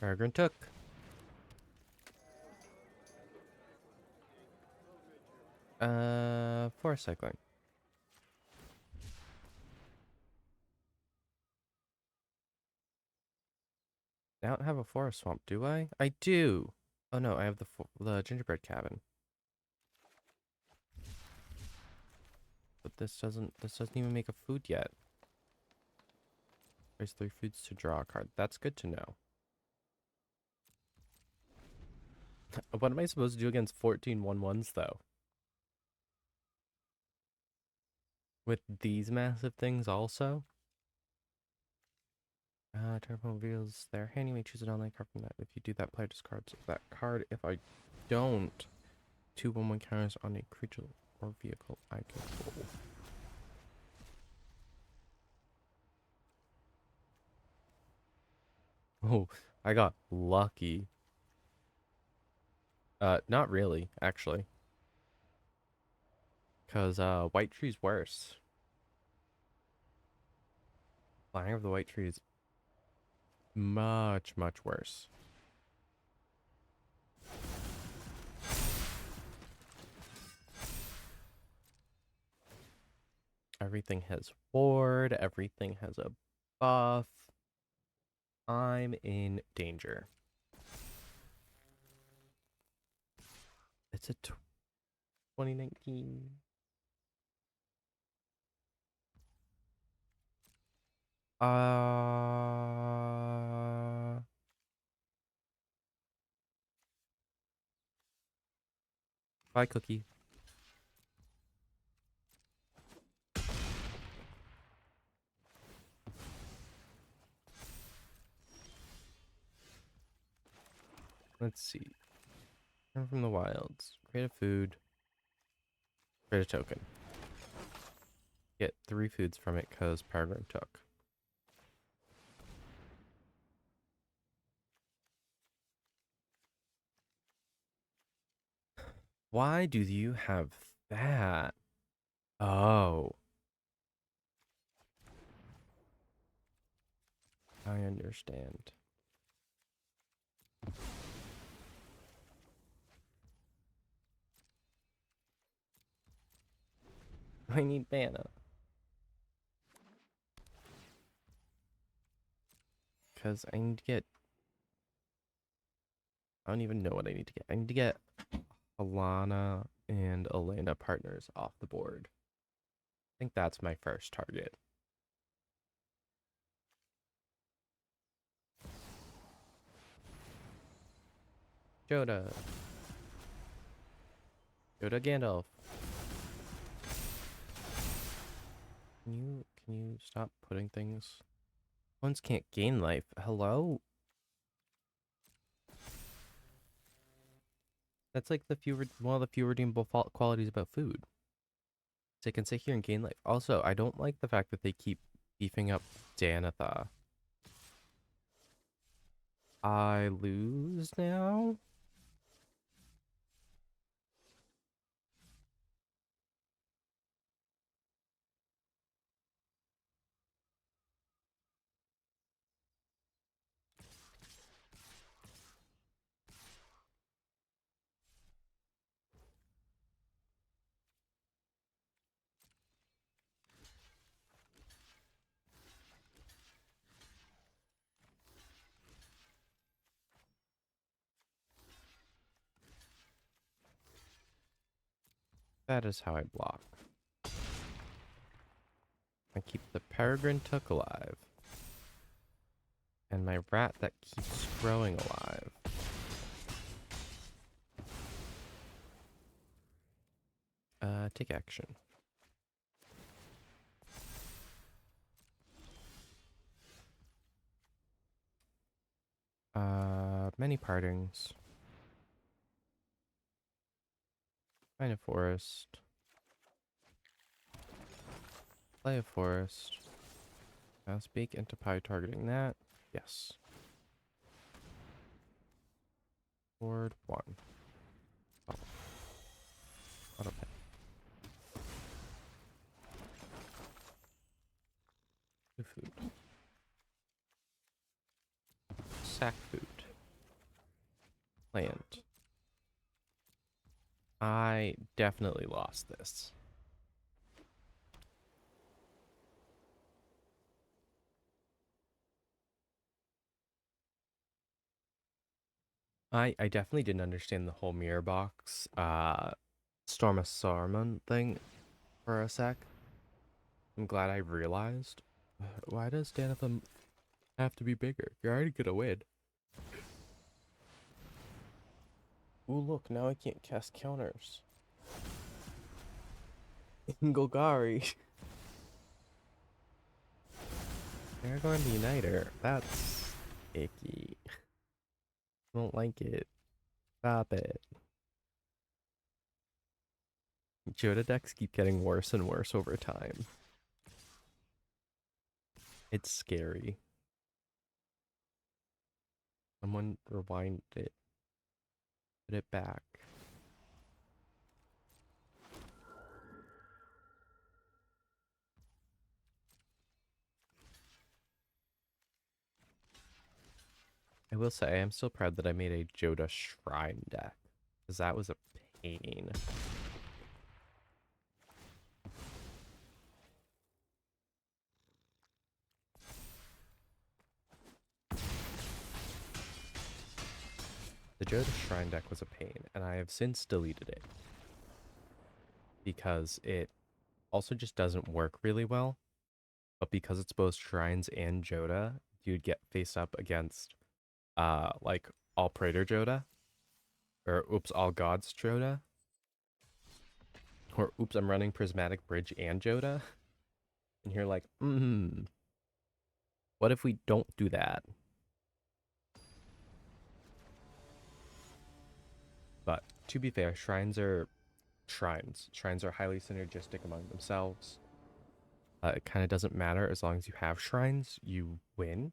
A: Peregrine took. Forest cycling. I don't have a forest swamp, do I? I do. Oh no, I have the gingerbread cabin. But this doesn't even make a food yet. There's 3 foods to draw a card. That's good to know. What am I supposed to do against 14 1/1s though? With these massive things also? Turbo reveals their hand. You may choose an online card from that. If you do that, player discards that card. If I don't, 2 1/1 counters on a creature or vehicle I control. Oh, I got lucky. Not really, actually. Because, White Tree's worse. Flying over the White Tree is much, much worse. Everything has ward, everything has a buff. I'm in danger. It's a 2019. Bye, Cookie. Let's see. Come from the wilds. Create a food. Create a token. Get 3 foods from it because Peregrine took. Why do you have that? Oh. I understand. I need mana. Because I need to get... I don't even know what I need to get. I need to get Alana and Elena partners off the board. I think that's my first target. Joda. Joda Gandalf. Can you stop putting things? Ones can't gain life. Hello? That's like one of the few redeemable qualities about food. They can sit here and gain life. Also, I don't like the fact that they keep beefing up Danitha. I lose now? That is how I block. I keep the Peregrine Took alive. And my rat that keeps growing alive. Take action. Many partings. Find a forest. Play a forest. Now speak into pie targeting that. Yes. Board 1. Oh. Auto pay. New food. Sack food. Plant. I definitely lost this. I definitely didn't understand the whole mirror box, Storm of Saruman thing for a sec. I'm glad I realized. Why does Danitha have to be bigger? You're already gonna win. Ooh, look, now I can't cast counters. In Golgari. Aragorn the Uniter. That's icky. Don't like it. Stop it. Joda decks keep getting worse and worse over time. It's scary. Someone rewind it. Put it back. will say I'm still proud that I made a Joda Shrine deck, because that was a pain. The Joda Shrine deck was a pain, and I have since deleted it. Because it also just doesn't work really well. But because it's both Shrines and Joda, you'd get faced up against like all Praetor Joda. Or oops, all Gods Joda. Or oops, I'm running Prismatic Bridge and Joda. And you're like, what if we don't do that? But to be fair, shrines are shrines. Shrines are highly synergistic among themselves. It kind of doesn't matter as long as you have shrines, you win.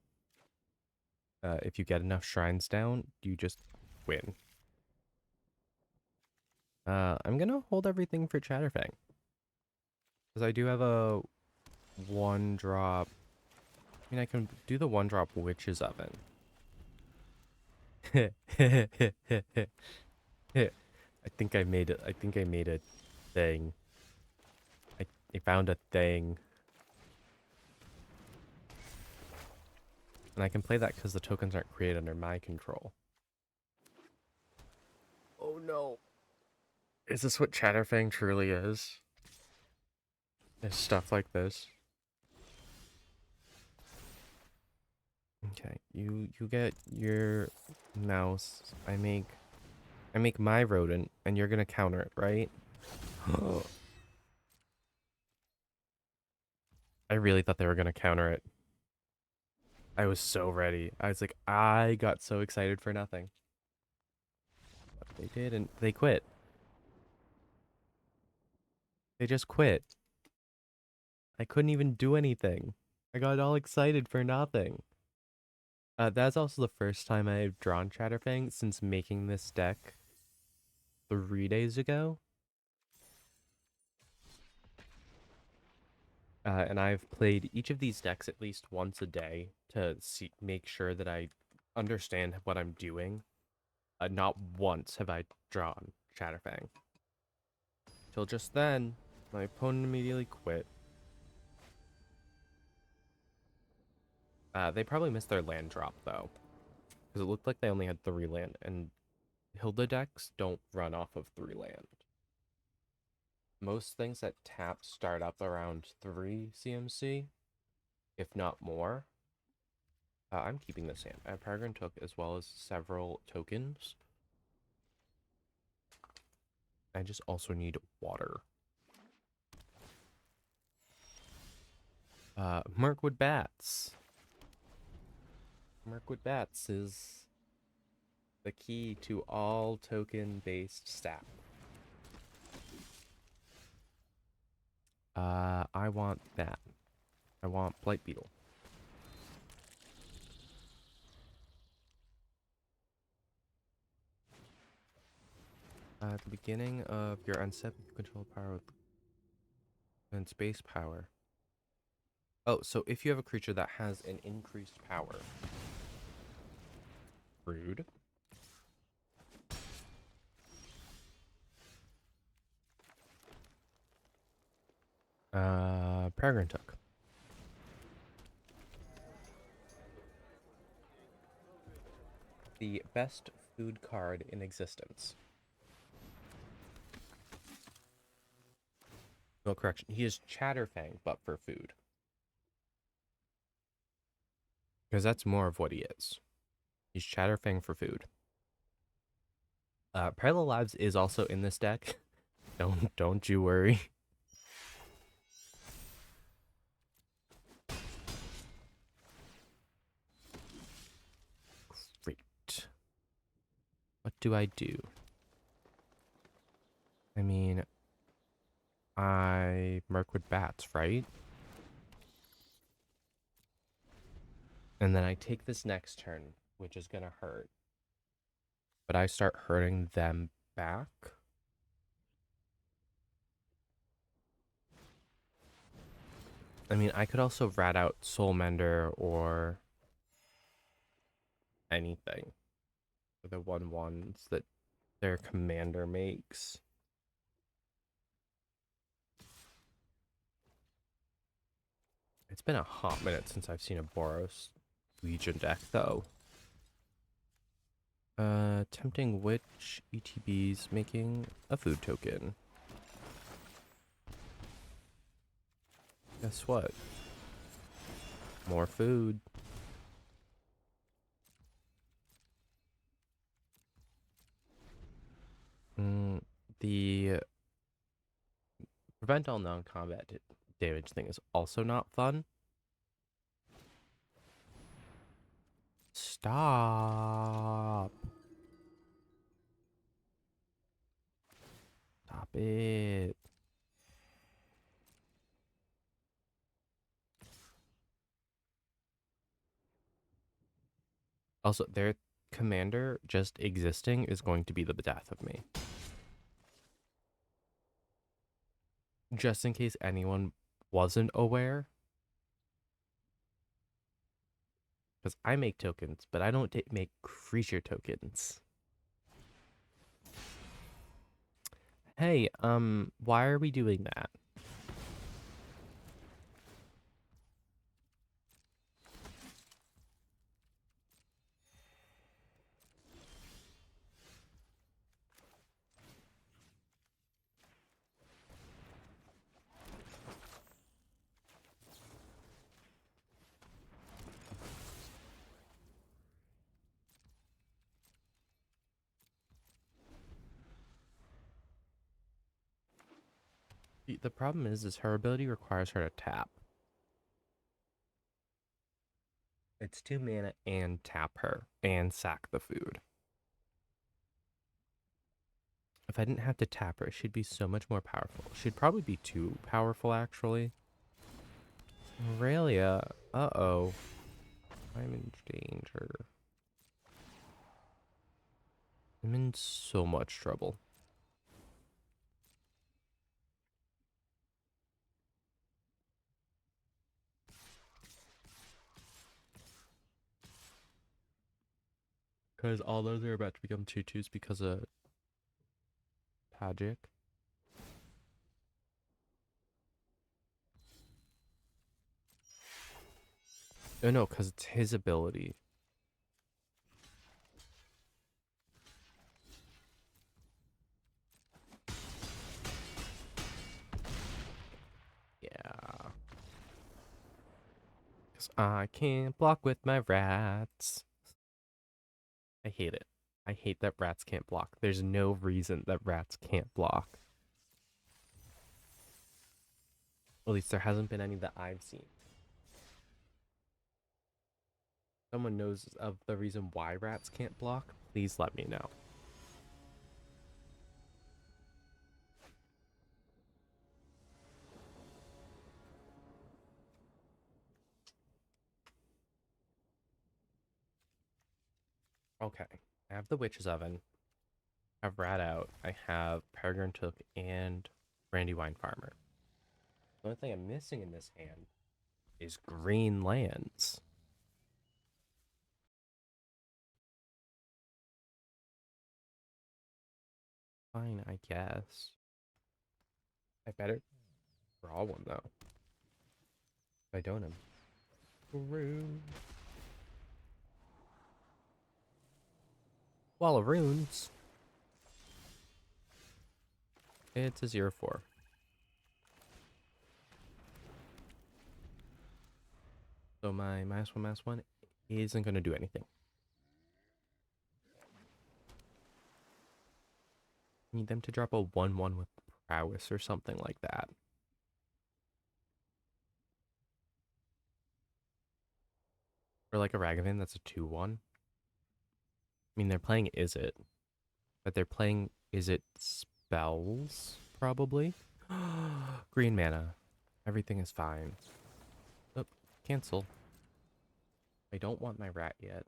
A: If you get enough shrines down, you just win. I'm gonna hold everything for Chatterfang. Because I do have a 1-drop. I mean, I can do the 1-drop Witch's Oven. I think I made it. I think I made a thing. I found a thing. And I can play that because the tokens aren't created under my control. Oh no. Is this what Chatterfang truly is? Is stuff like this? Okay, you get your mouse. I make my rodent, and you're gonna counter it, right? I really thought they were gonna counter it. I was so ready. I was like, I got so excited for nothing. But they did, and they quit. They just quit. I couldn't even do anything. I got all excited for nothing. That's also the first time I've drawn Chatterfang since making this deck 3 days ago. And I've played each of these decks at least once a day to make sure that I understand what I'm doing. Not once have I drawn Chatterfang. Till just then, my opponent immediately quit. They probably missed their land drop, though. Because it looked like they only had 3 land, and Hilda decks don't run off of 3 land. Most things that tap start up around 3 CMC, if not more. I'm keeping this hand. I have Peregrine Took as well as several tokens. I just also need water. Mirkwood Bats. Mirkwood Bats is the key to all token-based stat. I want that. I want Blight Beetle. At the beginning of your unset, you control power and space power. Oh, so if you have a creature that has an increased power. Rude. Peregrine Took. The best food card in existence. No, correction. He is Chatterfang, but for food. Because that's more of what he is. He's Chatterfang for food. Parallel Lives is also in this deck. Don't you worry. Great. What do I do? I mean, I Mirkwood Bats, right? And then I take this next turn, which is gonna hurt. But I start hurting them back. I mean, I could also rat out Soulmender or anything for the 1/1s that their commander makes. It's been a hot minute since I've seen a Boros Legion deck, though. Tempting Witch, ETBs, making a food token. Guess what? More food. The prevent all non-combat damage thing is also not fun. Stop. Stop it. Also, their commander just existing is going to be the death of me. Just in case anyone wasn't aware. Because I make tokens, but I don't make creature tokens. Hey, why are we doing that? The problem is her ability requires her to tap. It's 2 mana and tap her and sack the food. If I didn't have to tap her, she'd be so much more powerful. She'd probably be too powerful, actually. Aurelia. Uh-oh. I'm in danger. I'm in so much trouble. Because all those are about to become 2/2s because of Tajik. Oh no, because it's his ability. Yeah. Because I can't block with my rats. I hate it. I hate that rats can't block. There's no reason that rats can't block. At least there hasn't been any that I've seen. Someone knows of the reason why rats can't block, please let me know. Okay, I have the Witch's Oven. I have Rat Out. I have Peregrine Took and Brandywine Farmer. The only thing I'm missing in this hand is green lands. Fine, I guess. I better draw one though. If I don't, I'm screwed. Wall of Runes. It's a 0/4. So my -1/-1 isn't going to do anything. Need them to drop a 1/1 with prowess or something like that. Or like a Ragavan that's a 2/1. I mean, they're playing Izzet, but they're playing Izzet spells, probably. Green mana. Everything is fine. Oh, cancel. I don't want my rat yet.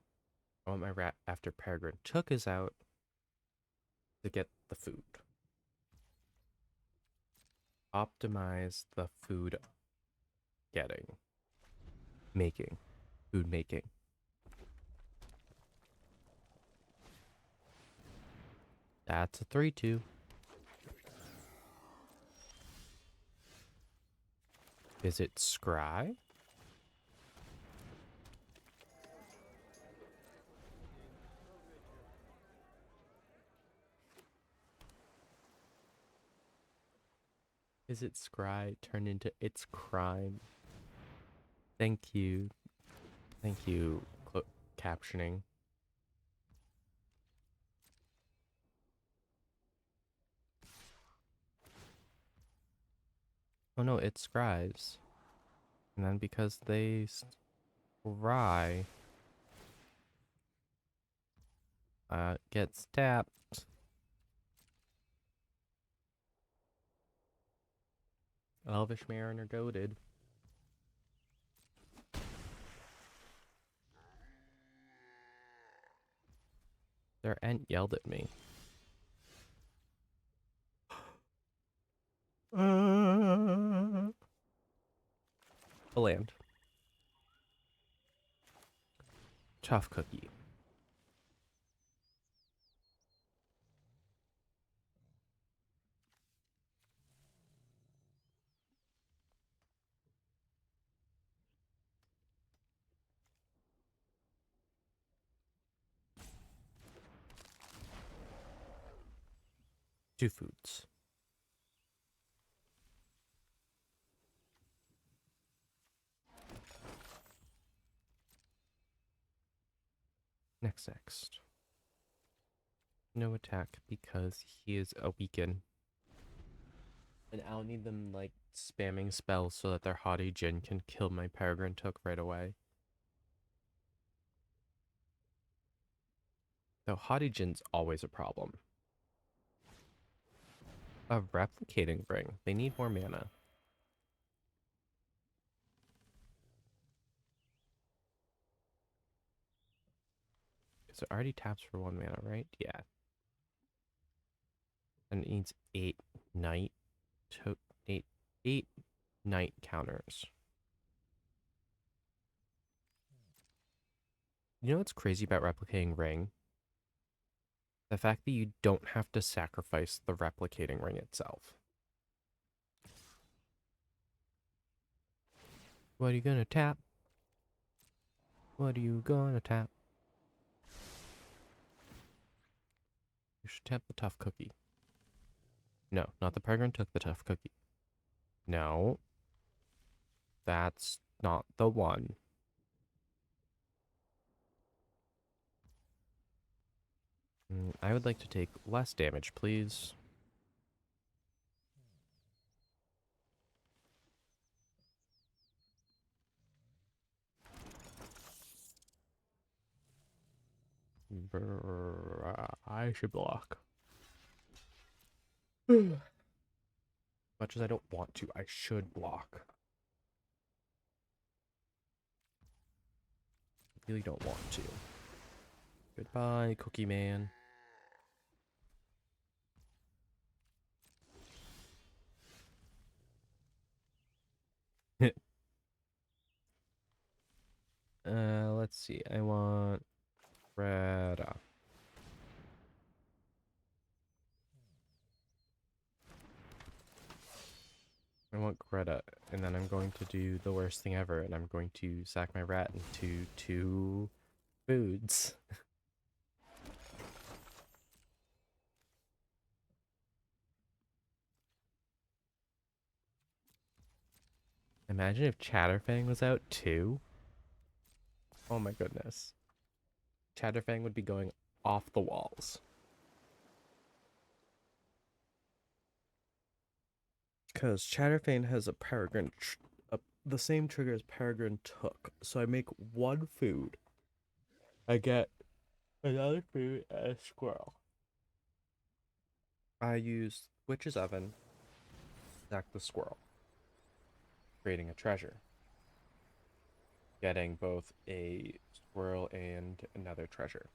A: I want my rat after Peregrine Took is out to get the food. Optimize the food getting. Making. Food making. That's a 3-2. Is it Scry? Is it Scry turned into It's Crime? Thank you. Thank you, captioning. Oh no, it Scries. And then because they scry, gets tapped. Elvish Mariner goaded. Their Ent yelled at me. A land. Tough cookie. Two foods. Next. No attack because he is a weaken. And I'll need them like spamming spells so that their Haughty Djinn can kill my Peregrine Took right away. Though Haughty Djinn's always a problem. A replicating ring. They need more mana. So it already taps for 1 mana, right? Yeah. And it needs 8 night to 8 night counters. You know what's crazy about replicating ring? The fact that you don't have to sacrifice the replicating ring itself. What are you gonna tap? What are you gonna tap? You should tap the tough cookie. No, not the Peregrine Took the tough cookie. No. That's not the one. I would like to take less damage, please. I should block. Much as I don't want to, I should block. I really don't want to. Goodbye, Cookie Man. Let's see. I want Greta. I want Greta, and then I'm going to do the worst thing ever, and I'm going to sack my rat into 2 foods. Imagine if Chatterfang was out too. Oh my goodness. Chatterfang would be going off the walls. Because Chatterfang has a Peregrine, the same trigger as Peregrine Took. So I make 1 food. I get another food and a squirrel. I use Witch's Oven, sack the squirrel, creating a treasure. Getting both a squirrel and another treasure.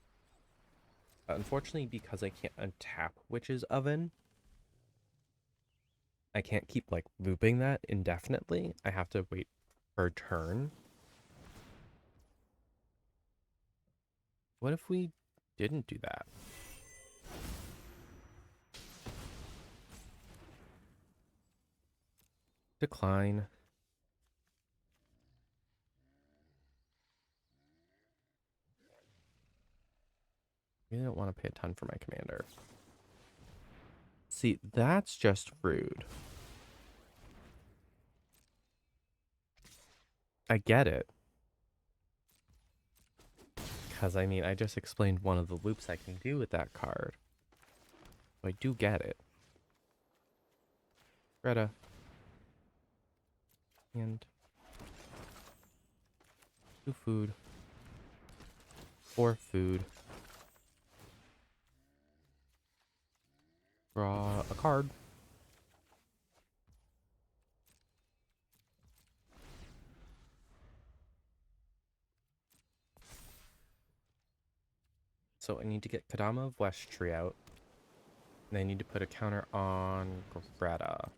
A: Unfortunately, because I can't untap Witch's Oven, I can't keep like looping that indefinitely. I have to wait per turn. What if we didn't do that? Decline. Really don't want to pay a ton for my commander. See, that's just rude. I get it. Because, I mean, I just explained one of the loops I can do with that card. So I do get it. Greta. And 2 food. 4 food. Draw a card. So I need to get Kadama of Westtree out. And I need to put a counter on Greta.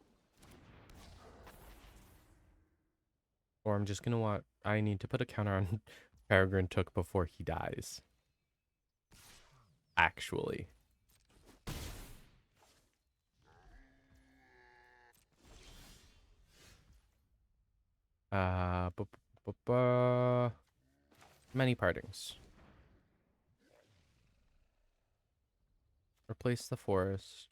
A: Or I'm just gonna want... I need to put a counter on Peregrine Took before he dies. Actually. Many partings. Replace the forest.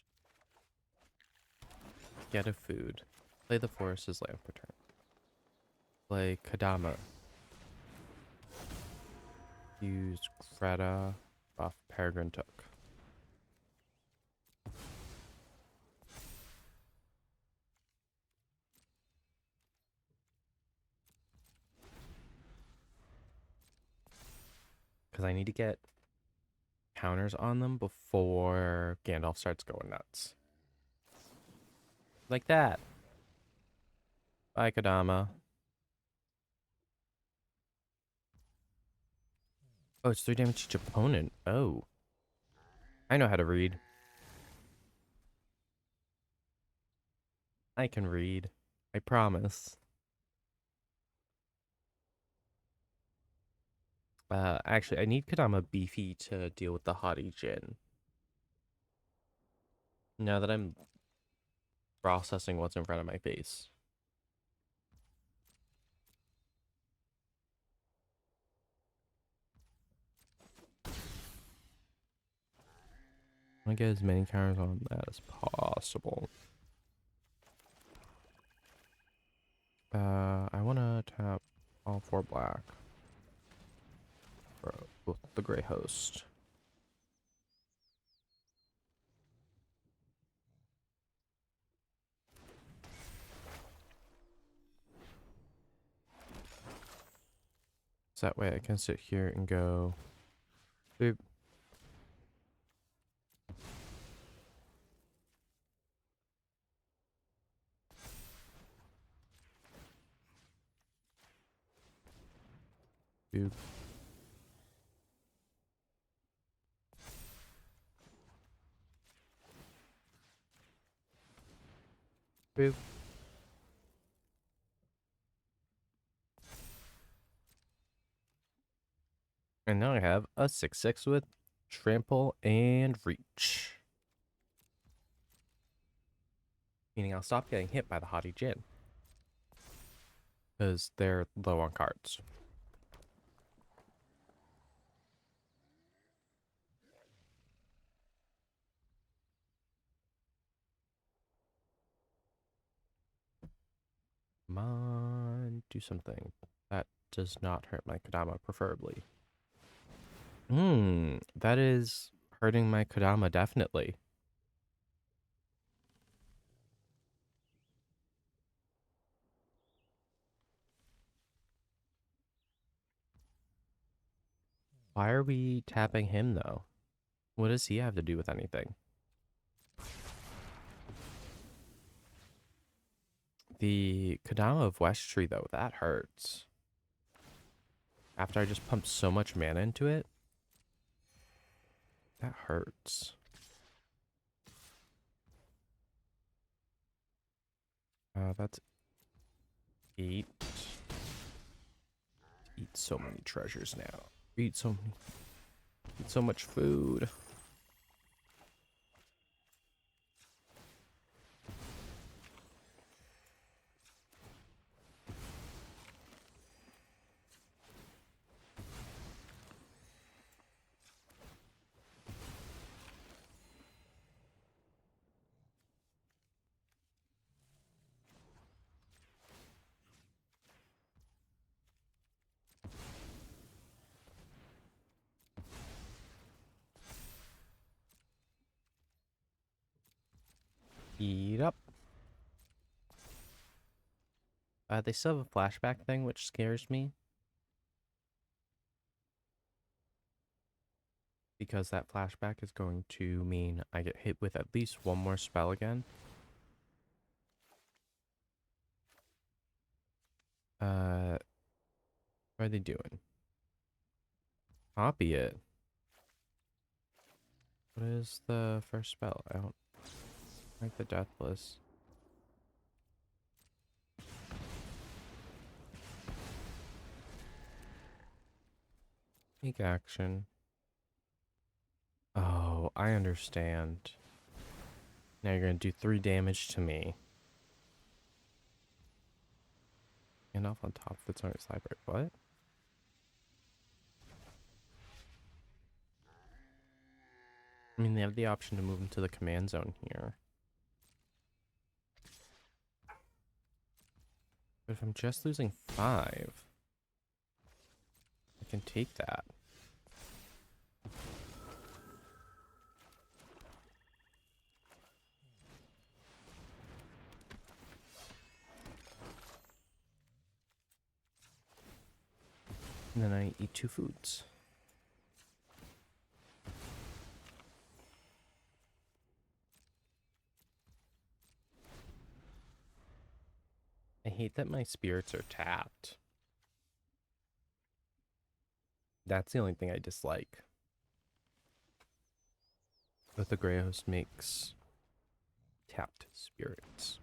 A: Get a food. Play the forest as land return. Play Kadama. Use Greta off Peregrine Took. Because I need to get counters on them before Gandalf starts going nuts. Like that. Bye, Kadama. Oh, it's 3 damage to each opponent. Oh. I know how to read. I can read. I promise. Actually, I need Kadama beefy to deal with the Haughty Djinn. Now that I'm processing what's in front of my face. I want to get as many counters on that as possible. I want to tap all 4 black. With the Grey Host. So that way I can sit here and go boop. Boop. Boop. And now I have a 6/6 with Trample and Reach. Meaning I'll stop getting hit by the Haughty Djinn. Because they're low on cards. Come on, do something. That does not hurt my Kadama, preferably. That is hurting my Kadama, definitely. Why are we tapping him, though? What does he have to do with anything? The Kadama of Westtree, though, that hurts. After I just pumped so much mana into it, that hurts. That's 8. Eat so many treasures now. Eat so much food. Eat up. They still have a flashback thing, which scares me. Because that flashback is going to mean I get hit with at least one more spell again. What are they doing? Copy it. What is the first spell? I don't like the Deathless. Take action. Oh, I understand. Now you're going to do 3 damage to me. And off on top of its own cyber. What? I mean, they have the option to move into the command zone here. But if I'm just losing 5, I can take that. And then I eat 2 foods. I hate that my spirits are tapped. That's the only thing I dislike. But the Grey Host makes tapped spirits.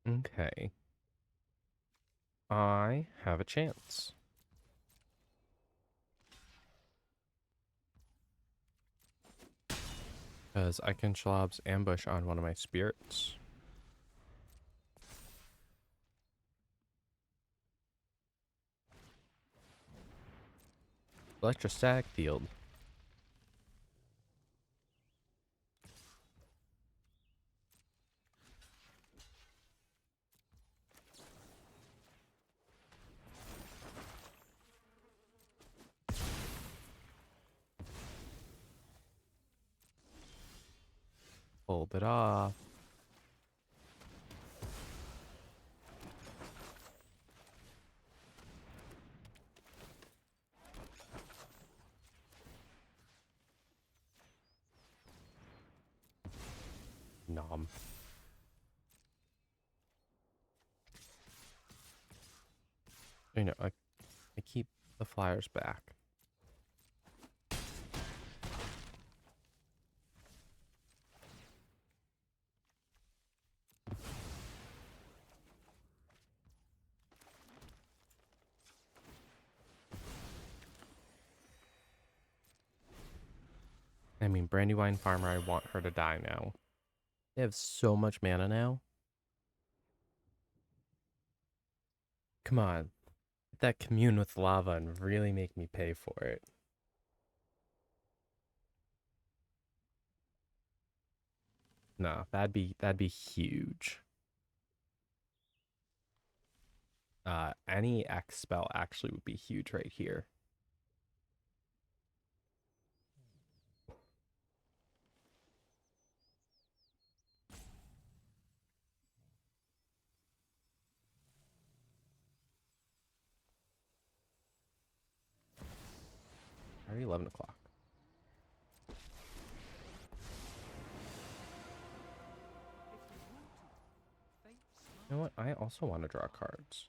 A: Okay. I have a chance. Because I can Shalab's ambush on one of my spirits. Electrostatic field. Pulled it off. Nom. You know, I keep the flyers back. I mean, Brandywine Farmer, I want her to die now. They have so much mana now. Come on. Let that commune with lava and really make me pay for it. No, that'd be huge. Any X spell actually would be huge right here. Already 11 o'clock. You know what? I also want to draw cards.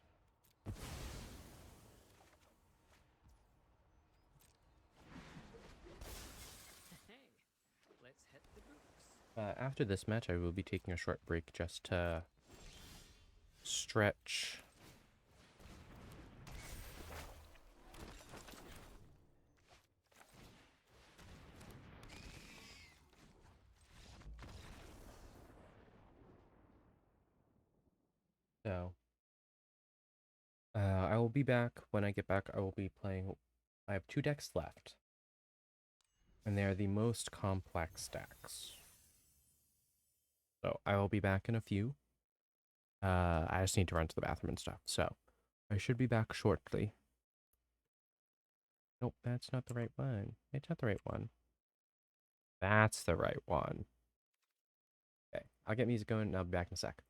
B: Let's hit the books.
A: After this match, I will be taking a short break just to stretch. So, I will be back. When I get back, I will be playing. I have 2 decks left, and they are the most complex decks. So, I will be back in a few. I just need to run to the bathroom and stuff. So, I should be back shortly. Nope, that's not the right one. It's not the right one. That's the right one. Okay, I'll get music going and I'll be back in a sec.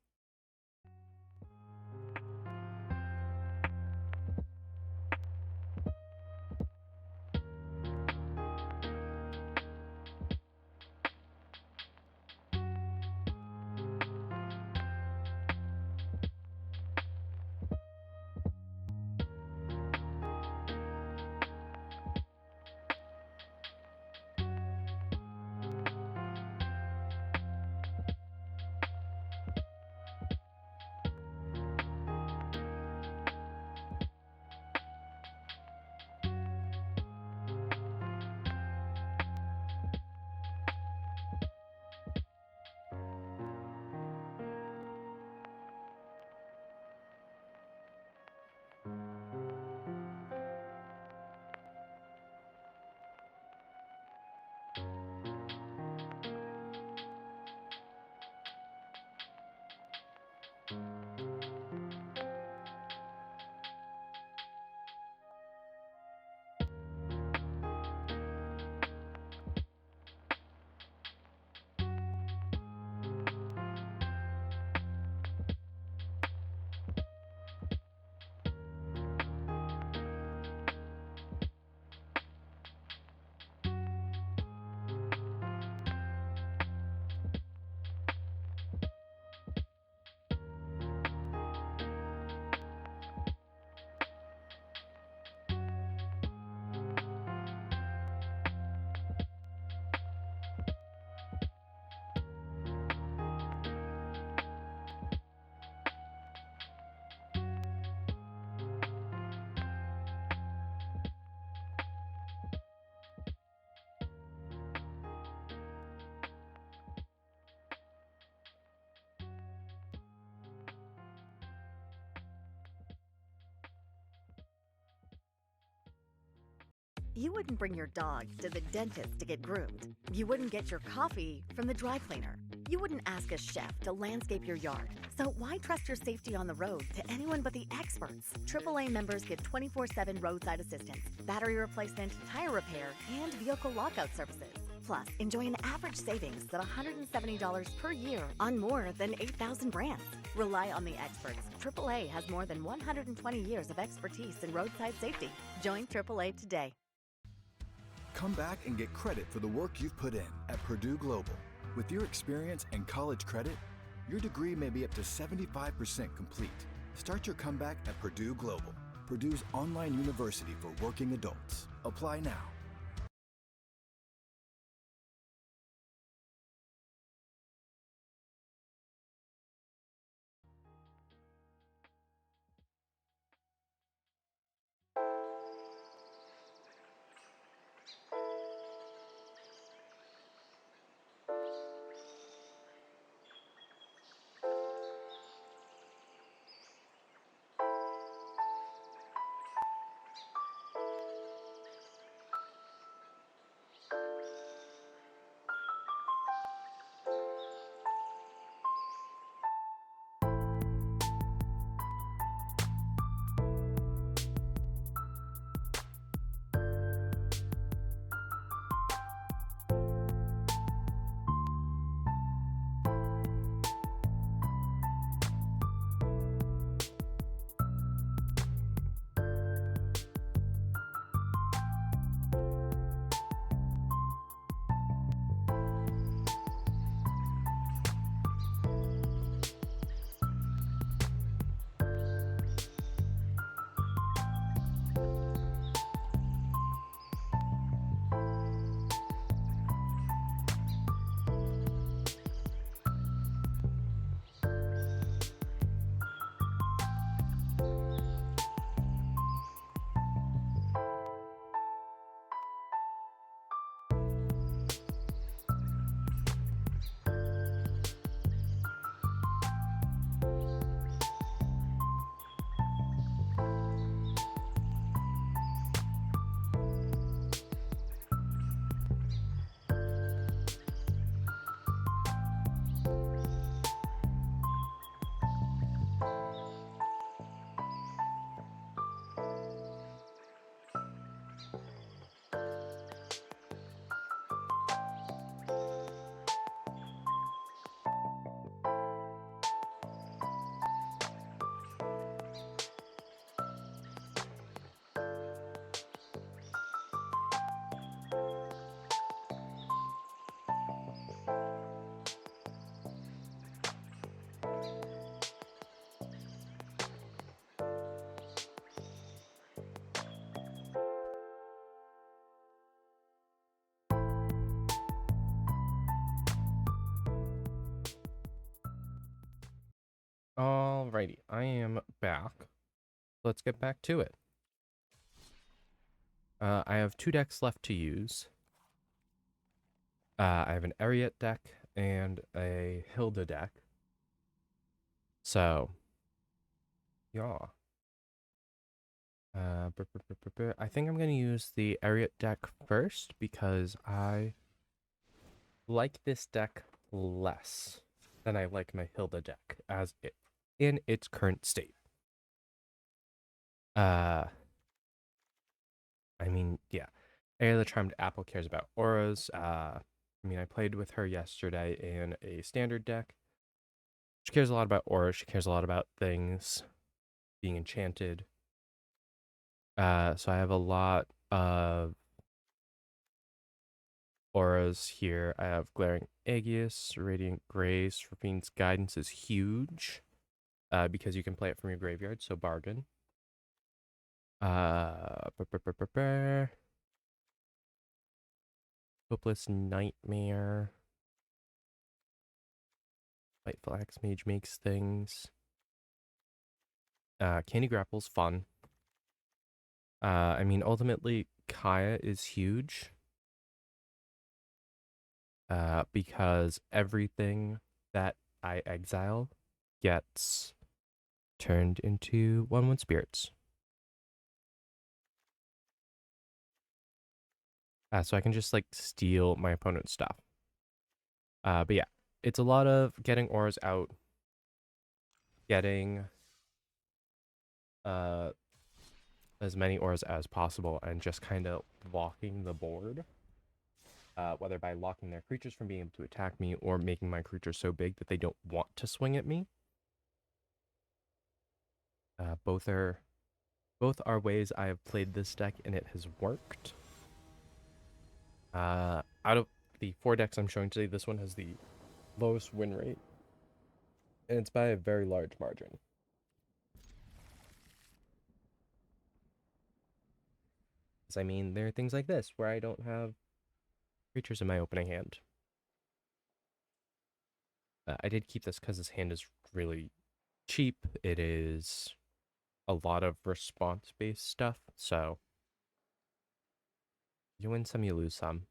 D: You wouldn't bring your dog to the dentist to get groomed. You wouldn't get your coffee from the dry cleaner. You wouldn't ask a chef to landscape your yard. So why trust your safety on the road to anyone but the experts? AAA members get 24/7 roadside assistance, battery replacement, tire repair, and vehicle lockout services. Plus, enjoy an average savings of $170 per year on more than 8,000 brands. Rely on the experts. AAA has more than 120 years of expertise in roadside safety. Join AAA today.
E: Come back and get credit for the work you've put in at Purdue Global. With your experience and college credit, your degree may be up to 75% complete. Start your comeback at Purdue Global, Purdue's online university for working adults. Apply now.
A: Alrighty, I am back. Let's get back to it. I have 2 decks left to use. I have an Ariat deck and a Hilda deck. So, yeah. I think I'm going to use the Ariat deck first because I like this deck less than I like my Hilda deck in its current state. I mean, yeah. Air the Charmed Apple cares about auras. I played with her yesterday in a standard deck. She cares a lot about auras. She cares a lot about things being enchanted. So I have a lot of auras here. I have Glaring Aegis, Radiant Grace, Rafine's Guidance is huge because you can play it from your graveyard, so bargain. Hopeless Nightmare. Fightful Axe Mage makes things. Candy Grapple's fun. Ultimately, Kaya is huge. Because everything that I exile gets turned into 1/1 spirits. So I can just like steal my opponent's stuff. But yeah, it's a lot of getting auras out, getting as many auras as possible, and just kind of walking the board. Whether by locking their creatures from being able to attack me or making my creatures so big that they don't want to swing at me. Both are ways I have played this deck and it has worked. Out of the 4 decks I'm showing today, this one has the lowest win rate, and it's by a very large margin. There are things like this where I don't have creatures in my opening hand. I did keep this because this hand is really cheap. It is a lot of response-based stuff, so you win some, you lose some.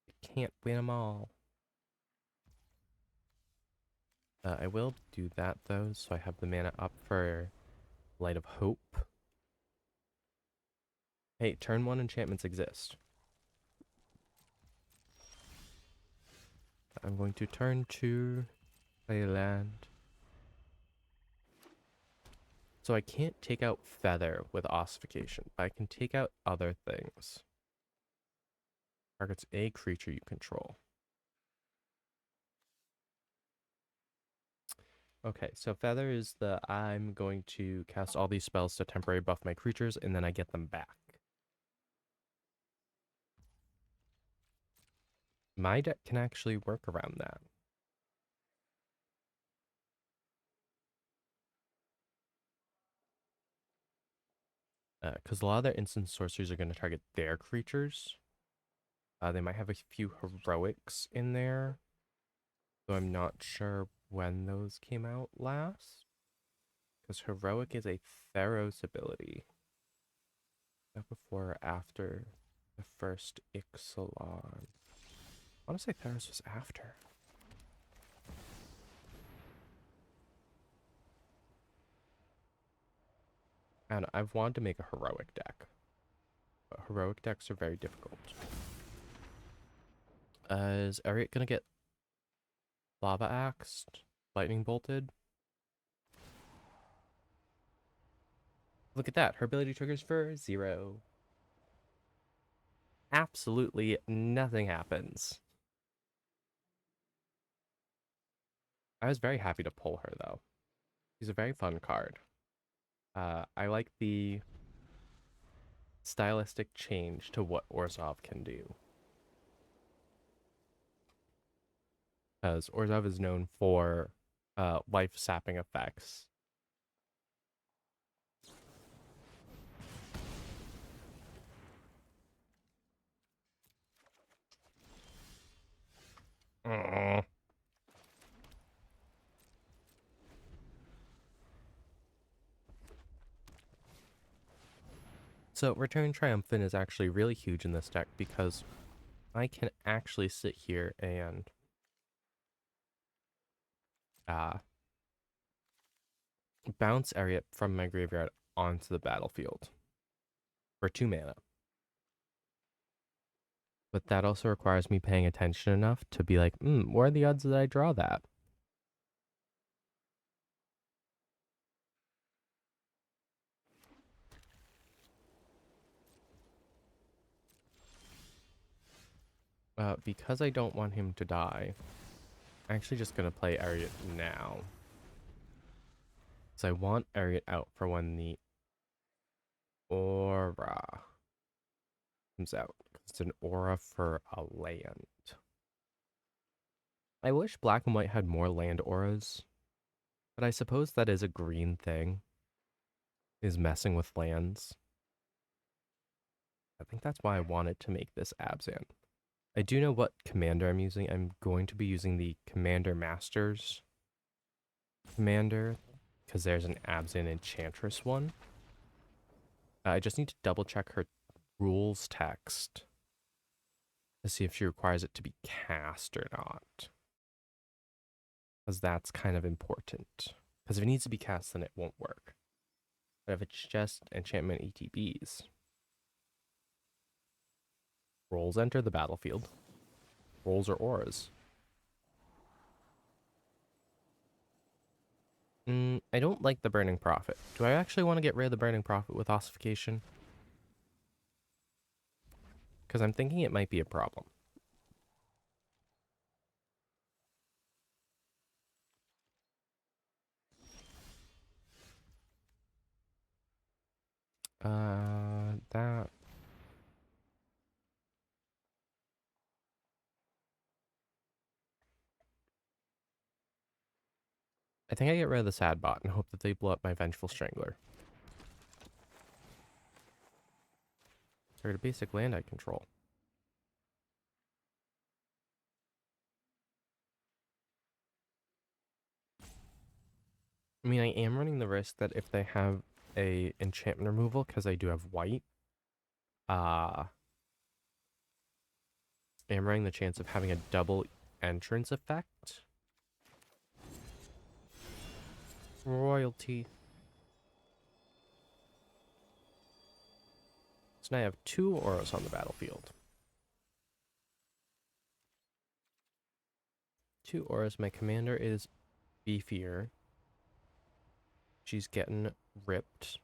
A: You can't win them all. I will do that, though, so I have the mana up for Light of Hope. Hey, turn 1 enchantments exist. I'm going to turn 2, play land. So I can't take out Feather with Ossification, but I can take out other things. Targets a creature you control. Okay, so Feather is I'm going to cast all these spells to temporary buff my creatures, and then I get them back. My deck can actually work around that. Because a lot of their instant sorceries are going to target their creatures. They might have a few heroics in there, so I'm not sure when those came out last. Because heroic is a Theros ability. Before or after the first Ixalan? I want to say Theros was after. And I've wanted to make a heroic deck, but heroic decks are very difficult. Is Ariat gonna get lava axed, lightning bolted? Look at that, her ability triggers for 0. Absolutely nothing happens. I was very happy to pull her though. She's a very fun card. I like the stylistic change to what Orzhov can do. Because Orzhov is known for life sapping effects. So Return Triumphant is actually really huge in this deck because I can actually sit here and bounce Ariat from my graveyard onto the battlefield for 2 mana. But that also requires me paying attention enough to be like, what are the odds that I draw that? Because I don't want him to die, I'm actually just going to play Ariat now. Because I want Ariat out for when the Aura comes out. It's an Aura for a land. I wish Black and White had more land auras, but I suppose that is a green thing, is messing with lands. I think that's why I wanted to make this Abzan. I do know what commander I'm using. I'm going to be using the Commander Masters commander, because there's an Abzan Enchantress one. I just need to double check her rules text to see if she requires it to be cast or not. Because that's kind of important. Because if it needs to be cast, then it won't work. But if it's just enchantment ETBs, rolls enter the battlefield. Rolls or auras. I don't like the Burning Prophet. Do I actually want to get rid of the Burning Prophet with Ossification? Because I'm thinking it might be a problem. That... I think I get rid of the Sad Bot and hope that they blow up my Vengeful Strangler. Target a basic land I control. I mean, I am running the risk that if they have a enchantment removal, because I do have white, I am running the chance of having a double entrance effect. Royalty. So now I have 2 auras on the battlefield. 2 auras. My commander is beefier. She's getting ripped.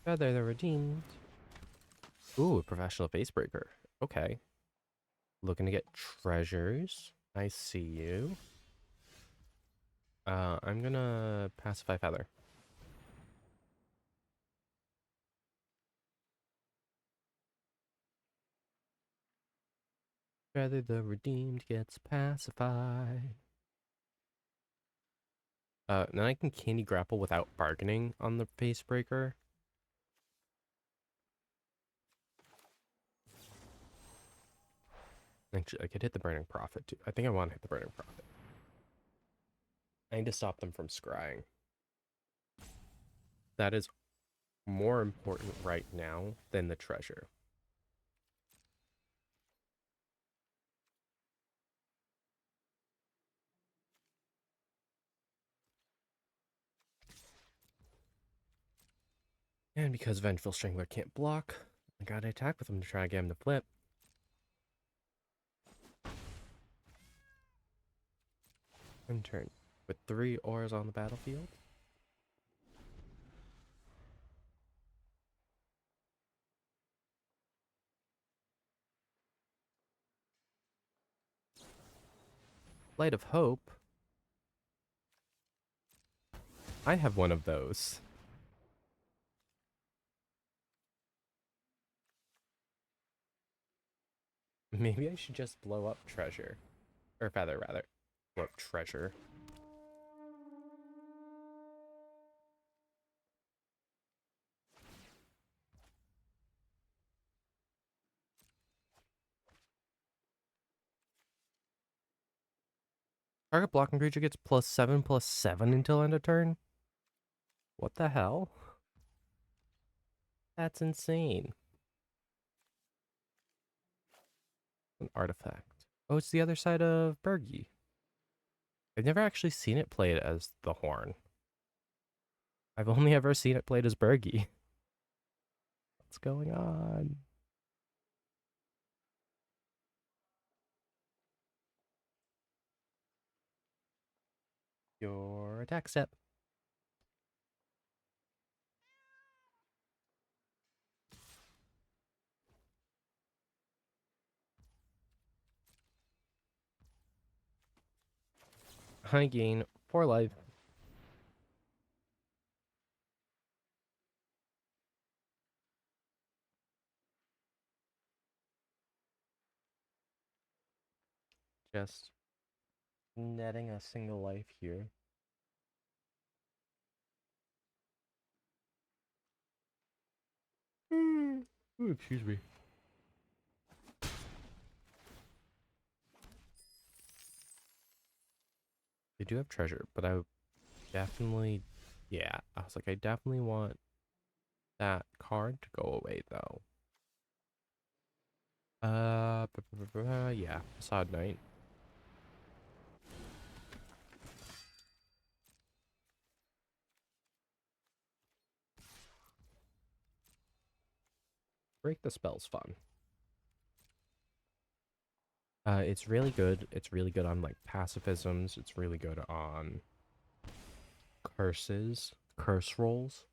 A: Feather the Redeemed. Ooh, a Professional Facebreaker. Okay. Looking to get treasures. I see you. I'm gonna pacify Feather. Feather the Redeemed gets pacified. Then I can Candy Grapple without bargaining on the Facebreaker. Actually, I could hit the Burning Prophet too. I think I want to hit the Burning Prophet. I need to stop them from scrying. That is more important right now than the treasure. And because Vengeful Strangler can't block, I gotta attack with him to try to get him to flip. End turn. With 3 auras on the battlefield. Light of Hope. I have one of those. Maybe I should just blow up treasure. Or feather, rather. Blow up treasure. Target blocking creature gets +7/+7 until end of turn? What the hell? That's insane. An artifact. Oh, it's the other side of Bergie. I've never actually seen it played as the Horn. I've only ever seen it played as Bergie. What's going on? Your attack step. I gain 4 life. Just netting a single life here. Ooh, excuse me. They do have treasure, but I definitely, yeah. I was like, I definitely want that card to go away, though. Yeah, Facade Knight. Break the spell's fun. It's really good. It's really good on like pacifisms. It's really good on curses, curse rolls.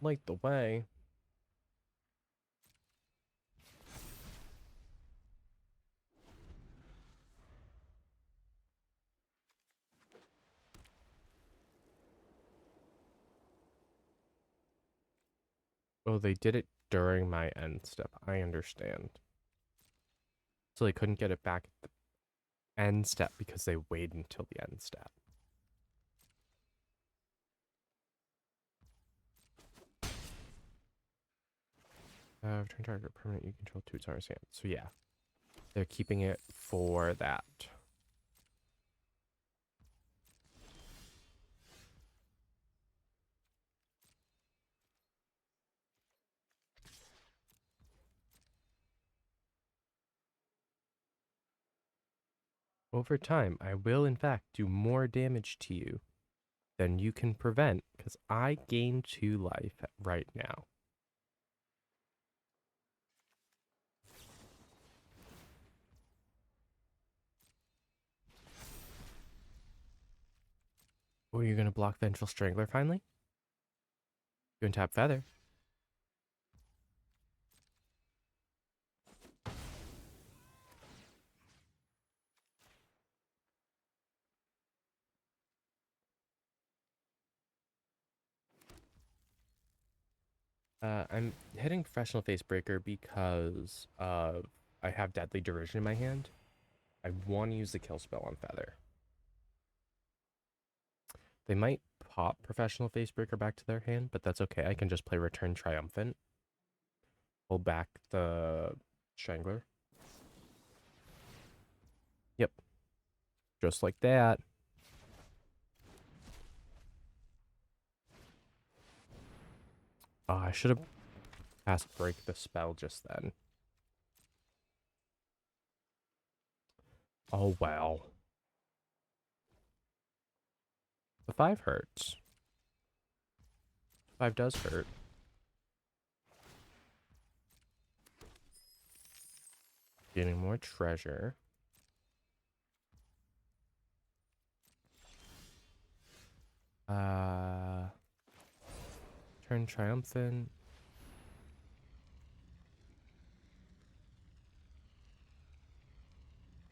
A: Light the way. Oh, they did it during my end step. I understand. So they couldn't get it back at the end step because they waited until the end step. Return target permanent you control 2 Tsar's hand. So yeah, they're keeping it for that. Over time, I will in fact do more damage to you than you can prevent because I gain 2 life right now. Oh, you're gonna block Vengeful Strangler finally? You can tap Feather. I'm hitting Professional Facebreaker because I have Deadly Derision in my hand. I want to use the kill spell on Feather. They might pop Professional Facebreaker back to their hand, but that's okay. I can just play Return Triumphant. Hold back the Strangler. Yep. Just like that. Oh, I should have cast Break the Spell just then. Oh, well. The 5 hurts. 5 does hurt. Getting more treasure. Turn Triumphant.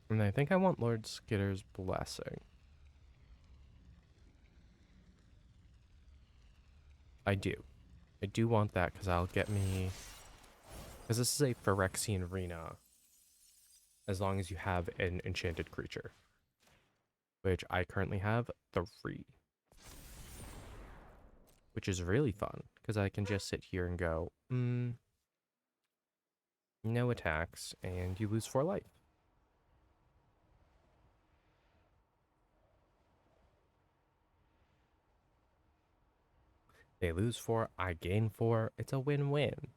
A: And I think I want Lord Skitter's Blessing. I do. I do want that because I'll get me... Because this is a Phyrexian Arena. As long as you have an enchanted creature. Which I currently have 3. Which is really fun. Because I can just sit here and go, No attacks, and you lose 4 life. They lose 4, I gain 4. It's a win-win.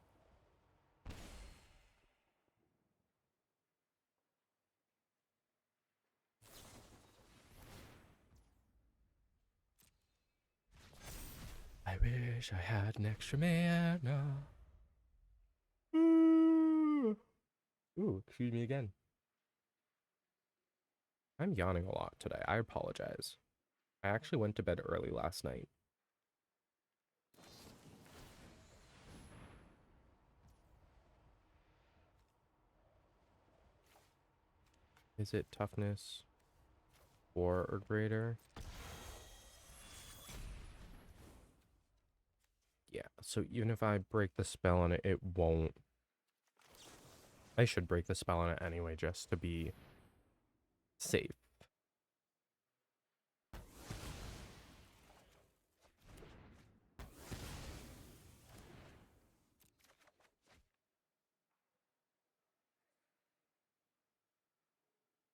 A: I wish I had an extra mana. Ooh, excuse me again. I'm yawning a lot today. I apologize. I actually went to bed early last night. Is it toughness 4 or greater? Yeah, so even if I break the spell on it, it won't. I should break the spell on it anyway, just to be safe.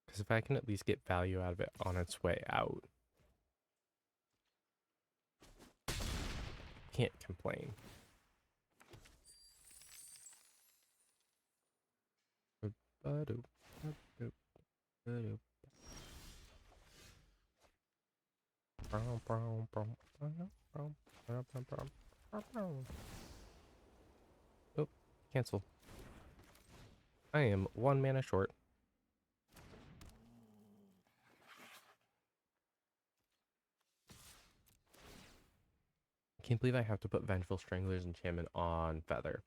A: Because if I can at least get value out of it on its way out, can't complain. Oh, cancel. I am 1 mana short. I can't believe I have to put Vengeful Strangler's enchantment on Feather.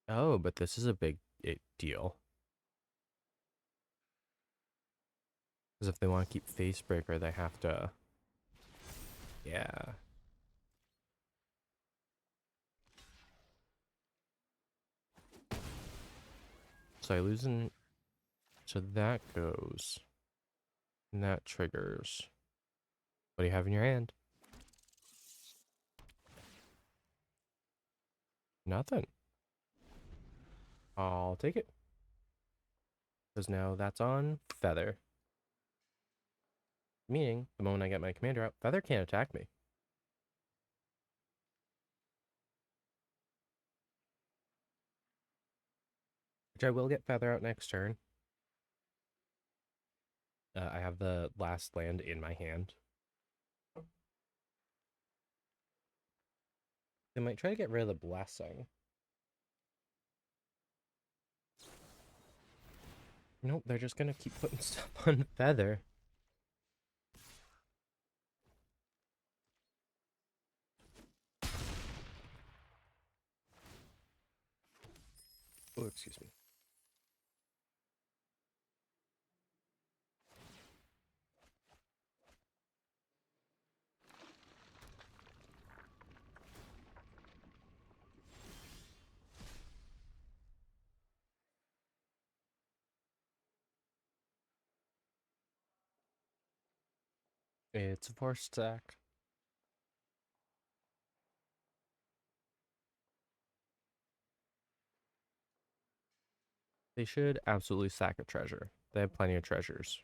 A: Oh, but this is a big deal. Because if they want to keep Facebreaker, they have to... Yeah. So I lose an... So that goes. And that triggers. What do you have in your hand? Nothing. I'll take it. Because now that's on Feather. Meaning, the moment I get my commander out, Feather can't attack me. Which I will get Feather out next turn. I have the last land in my hand. They might try to get rid of the Blessing. Nope, they're just gonna keep putting stuff on Feather. Oh, excuse me. It's a forced sack. They should absolutely sack a treasure. They have plenty of treasures.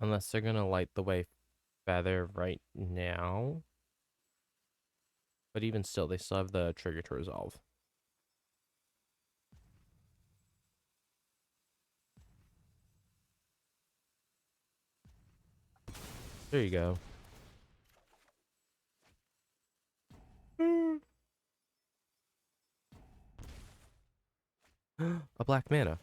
A: Unless they're gonna light the way Feather right now. But even still, they still have the trigger to resolve. There you go. A black mana.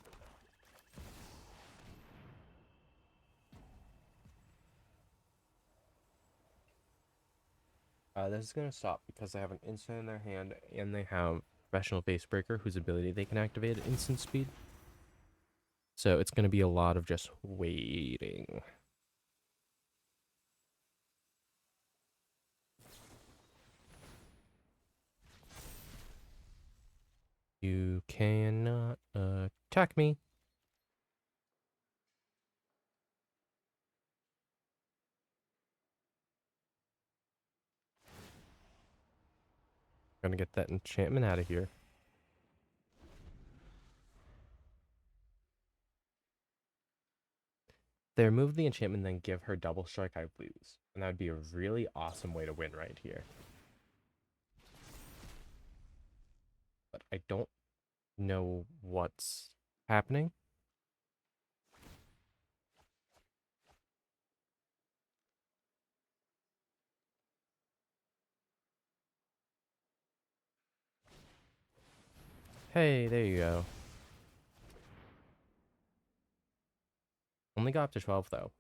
A: This is going to stop because they have an instant in their hand and they have Professional Facebreaker, whose ability they can activate at instant speed. So it's going to be a lot of just waiting. You cannot attack me. Gonna get that enchantment out of here. They remove the enchantment, then give her double strike, I lose. And that would be a really awesome way to win right here. But I don't know what's happening. Hey, there you go. Only got up to 12 though.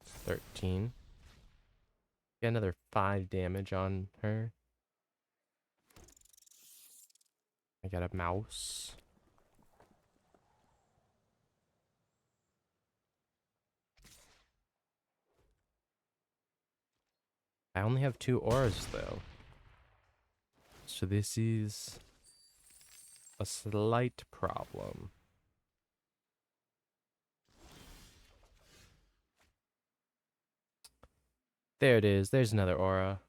A: 13. Get another 5 damage on her. I got a mouse. I only have 2 auras though. So this is a slight problem. There it is. There's another aura.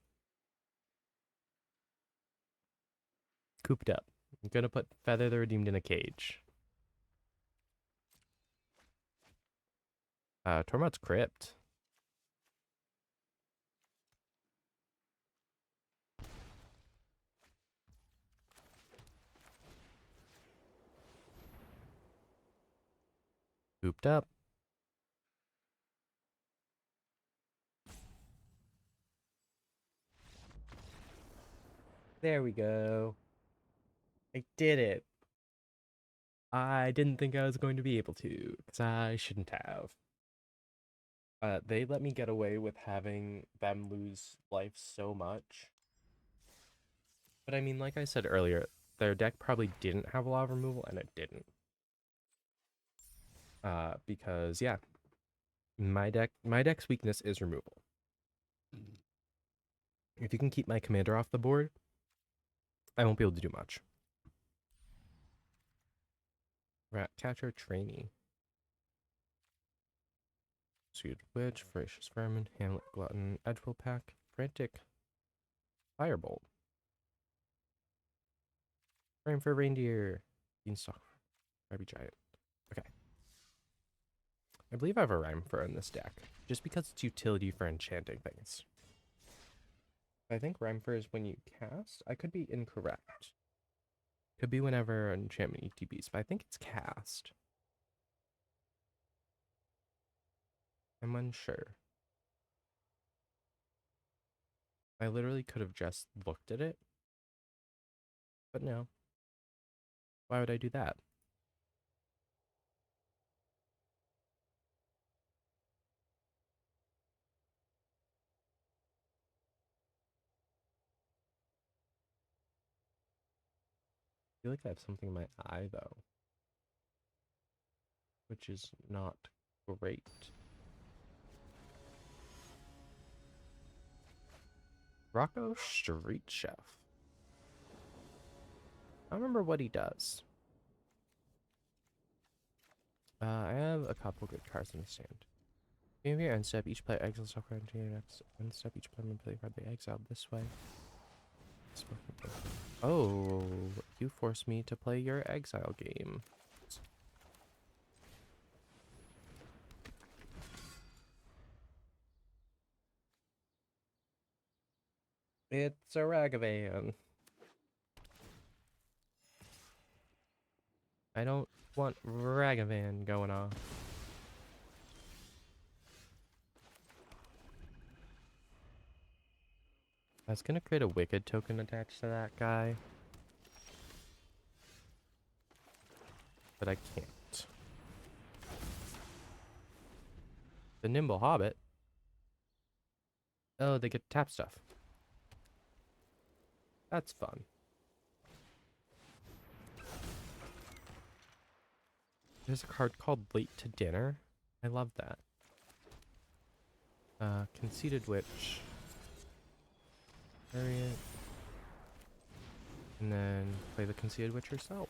A: Cooped up. I'm gonna put Feather the Redeemed in a cage. Tormod's Crypt. Cooped up. There we go. I did it. I didn't think I was going to be able to, because I shouldn't have. They let me get away with having them lose life so much. But I mean, like I said earlier, their deck probably didn't have a lot of removal, and it didn't. Because, yeah, my deck's weakness is removal. If you can keep my commander off the board, I won't be able to do much. Ratcatcher Trainee. Seared Witch, Voracious Vermin, Hamlet Glutton, Edgewill Pack, Frantic, Firebolt. Frame for Reindeer, Beanstalk, Rabby Giant. Okay. I believe I have a Rhyme-Fur in this deck, just because it's utility for enchanting things. I think Rhyme-Fur is when you cast. I could be incorrect. Could be whenever an enchantment ETBs, but I think it's cast. I'm unsure. I literally could have just looked at it. But no. Why would I do that? I feel like I have something in my eye, though. Which is not great. Rocco Street Chef. I don't remember what he does. I have a couple good cards in the stand. Beginning of your end step, each player exiles a card into your next end step. Each player may play a card they exiled this way. Oh, you forced me to play your exile game. It's a Ragavan. I don't want Ragavan going off. I was gonna create a Wicked token attached to that guy. But I can't. The Nimble Hobbit. Oh, they get to tap stuff. That's fun. There's a card called Late to Dinner. I love that. Conceited Witch. Harriet. And then play the Conceited Witch herself.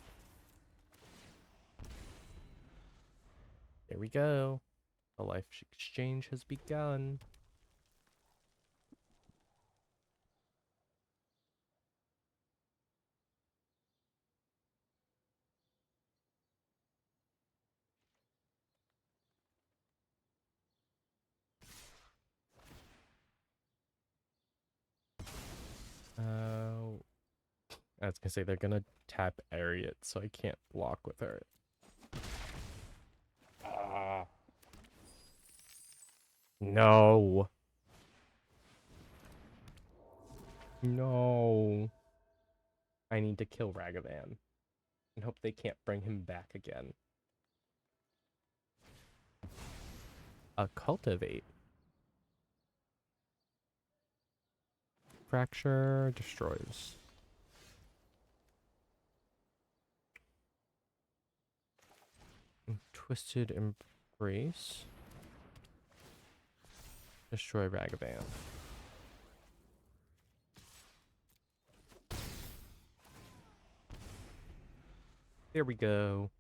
A: There we go. The life exchange has begun. I was gonna say they're gonna tap Ariat, so I can't block with her. No. No. I need to kill Ragavan and hope they can't bring him back again. A cultivate. Fracture destroys. Twisted Embrace. Destroy Ragavan. There we go.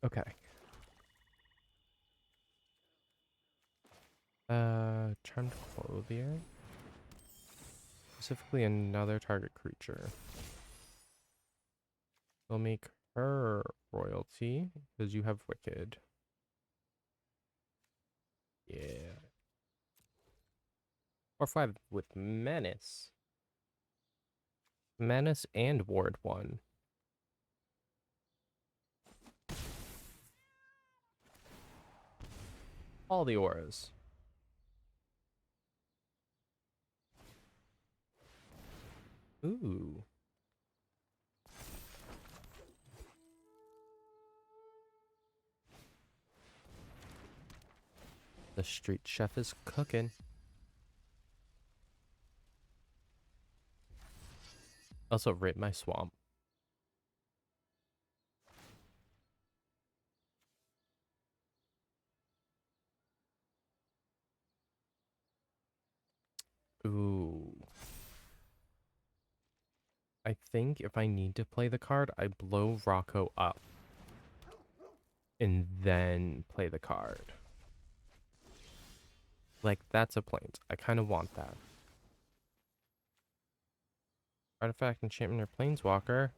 A: Okay. Charmed Clothier. Specifically another target creature. We'll make her royalty, because you have Wicked. Yeah. Or 5 with Menace. Menace and Ward 1. All the auras. Ooh. The street chef is cooking. Also, rip my swamp. Ooh. I think if I need to play the card, I blow Rocco up. And then play the card. Like, that's a plaint. I kind of want that. Artifact, enchantment, or planeswalker.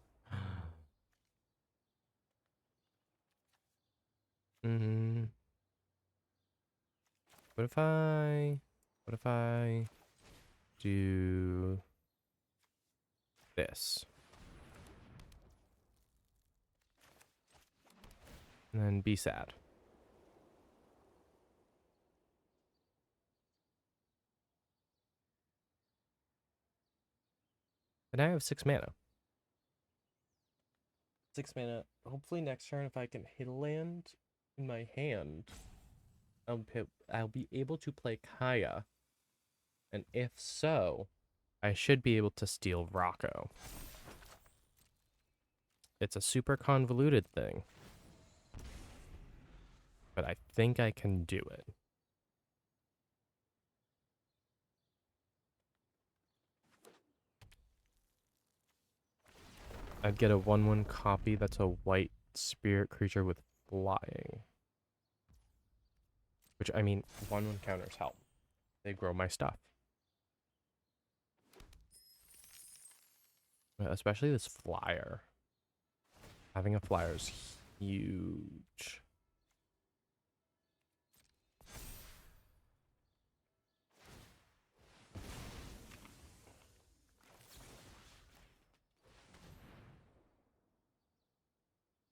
A: What if I do this? And then be sad. And I have 6 mana. 6 mana. Hopefully next turn, if I can hit a land in my hand, I'll be able to play Kaya. And if so, I should be able to steal Rocco. It's a super convoluted thing. But I think I can do it. I'd get a 1/1 copy that's a white spirit creature with flying. Which, I mean, 1/1 counters help. They grow my stuff. Especially this flyer. Having a flyer is huge.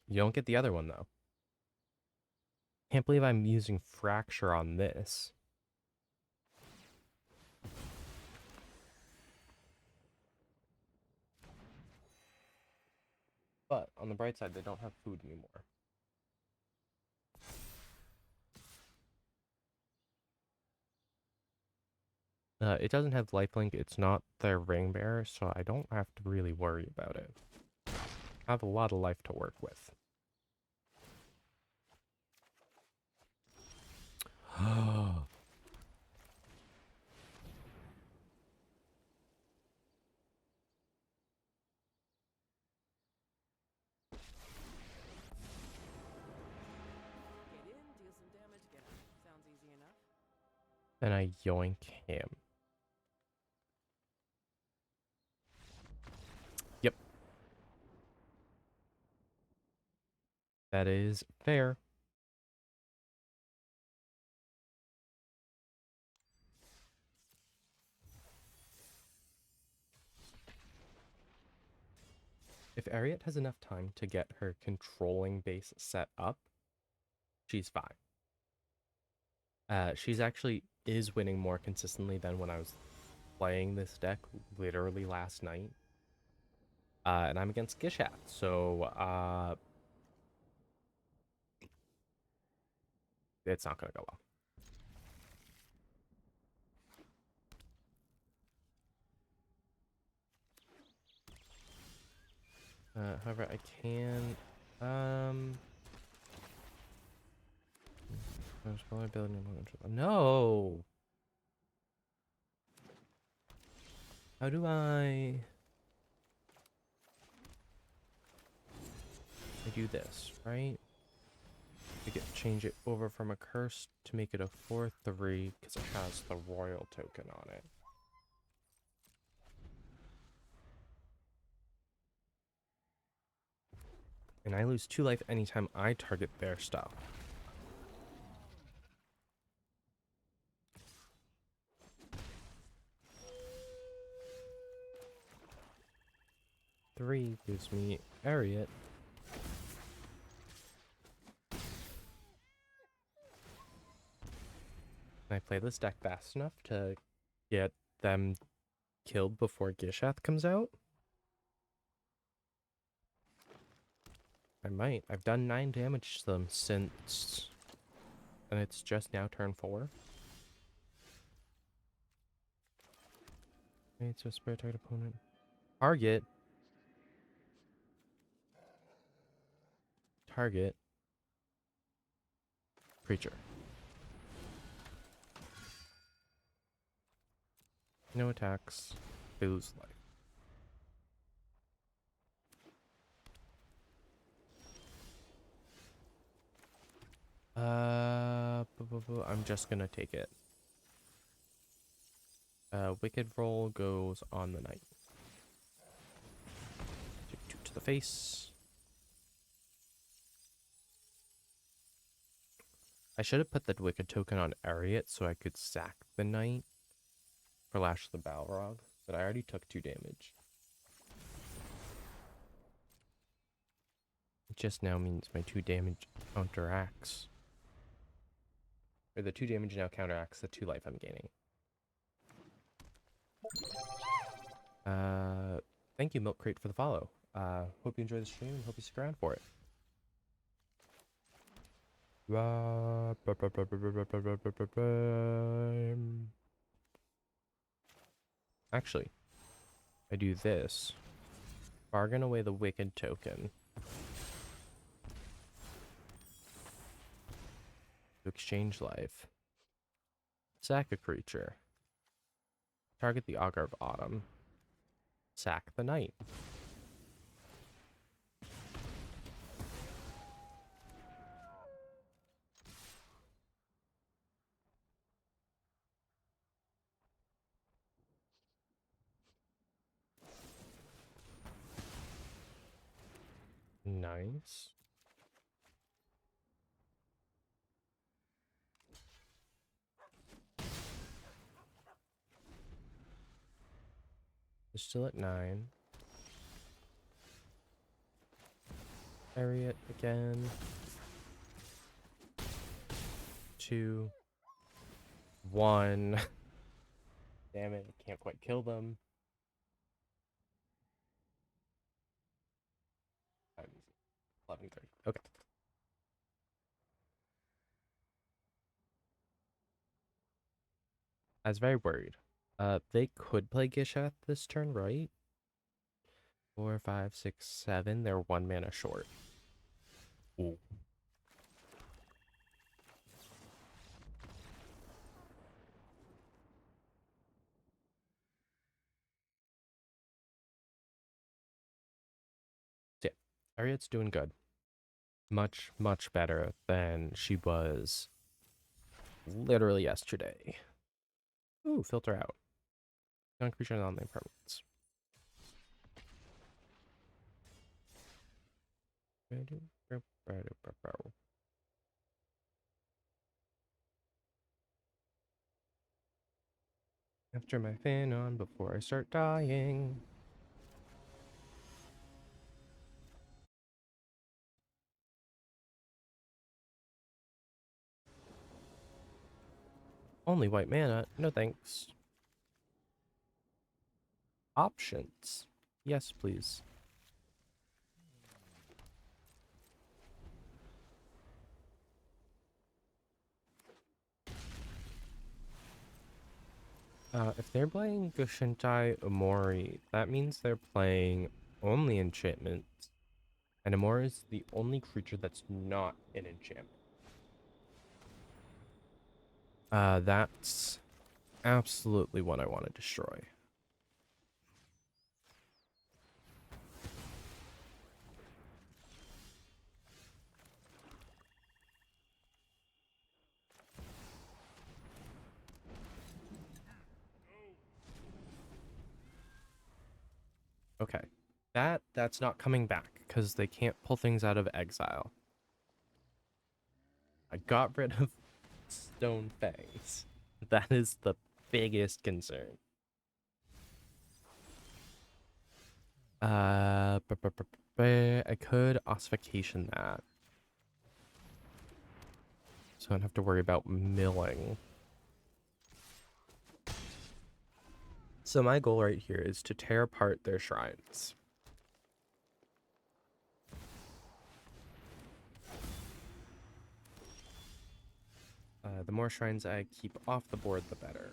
A: You don't get the other one, though. Can't believe I'm using Fracture on this. But, on the bright side, they don't have food anymore. It doesn't have lifelink, it's not their ring bearer, so I don't have to really worry about it. I have a lot of life to work with.
C: Get in, deal some damage, get out. Sounds easy enough.
A: Then I yoink him. That is fair. If Ariette has enough time to get her controlling base set up, she's fine. She's actually is winning more consistently than when I was playing this deck literally last night. And I'm against Gishath, so it's not gonna go well. However, I can no. How do I do this, right? I get change it over from a curse to make it a 4/3 because it has the royal token on it. And I lose 2 life anytime I target their stuff. Three gives me Ariette. Can I play this deck fast enough to get them killed before Gishath comes out? I might. I've done 9 damage to them since... And it's just now turn 4. Okay, so spare target opponent. Target. Target. Creature. No attacks. They lose life. I'm just gonna take it. Wicked roll goes on the knight. Take 2 to the face. I should have put the Wicked token on Ariette so I could sack the knight for Lash the Balrog, but I already took 2 damage. It just now means my 2 damage counteracts. Or the 2 damage now counteracts the 2 life I'm gaining. Thank you, Milk Crate, for the follow. Hope you enjoy the stream and hope you stick around for it. Actually, I do this. Bargain away the Wicked token. To exchange life. Sack a creature. Target the Augur of Autumn. Sack the knight. Nice. We're still at 9. Ariette again. 2. 1. Damn it, I can't quite kill them. 11:30. Okay. I was very worried. They could play Gishath this turn, right? 4, 5, 6, 7. They're 1 mana short. Ooh. So yeah, Ariette's doing good. Much, much better than she was literally yesterday. Ooh, filter out. Non-creature non-land permanents. Have to turn my fan on before I start dying. Only white mana? No thanks. Options. Yes, please. If they're playing Gushintai Omori, that means they're playing only enchantments. And Omori is the only creature that's not an enchantment. That's absolutely what I want to destroy. Okay. That's not coming back because they can't pull things out of exile. I got rid of Stone Fangs. That is the biggest concern. I could ossification that. So I don't have to worry about milling. So my goal right here is to tear apart their shrines. The more shrines I keep off the board, the better.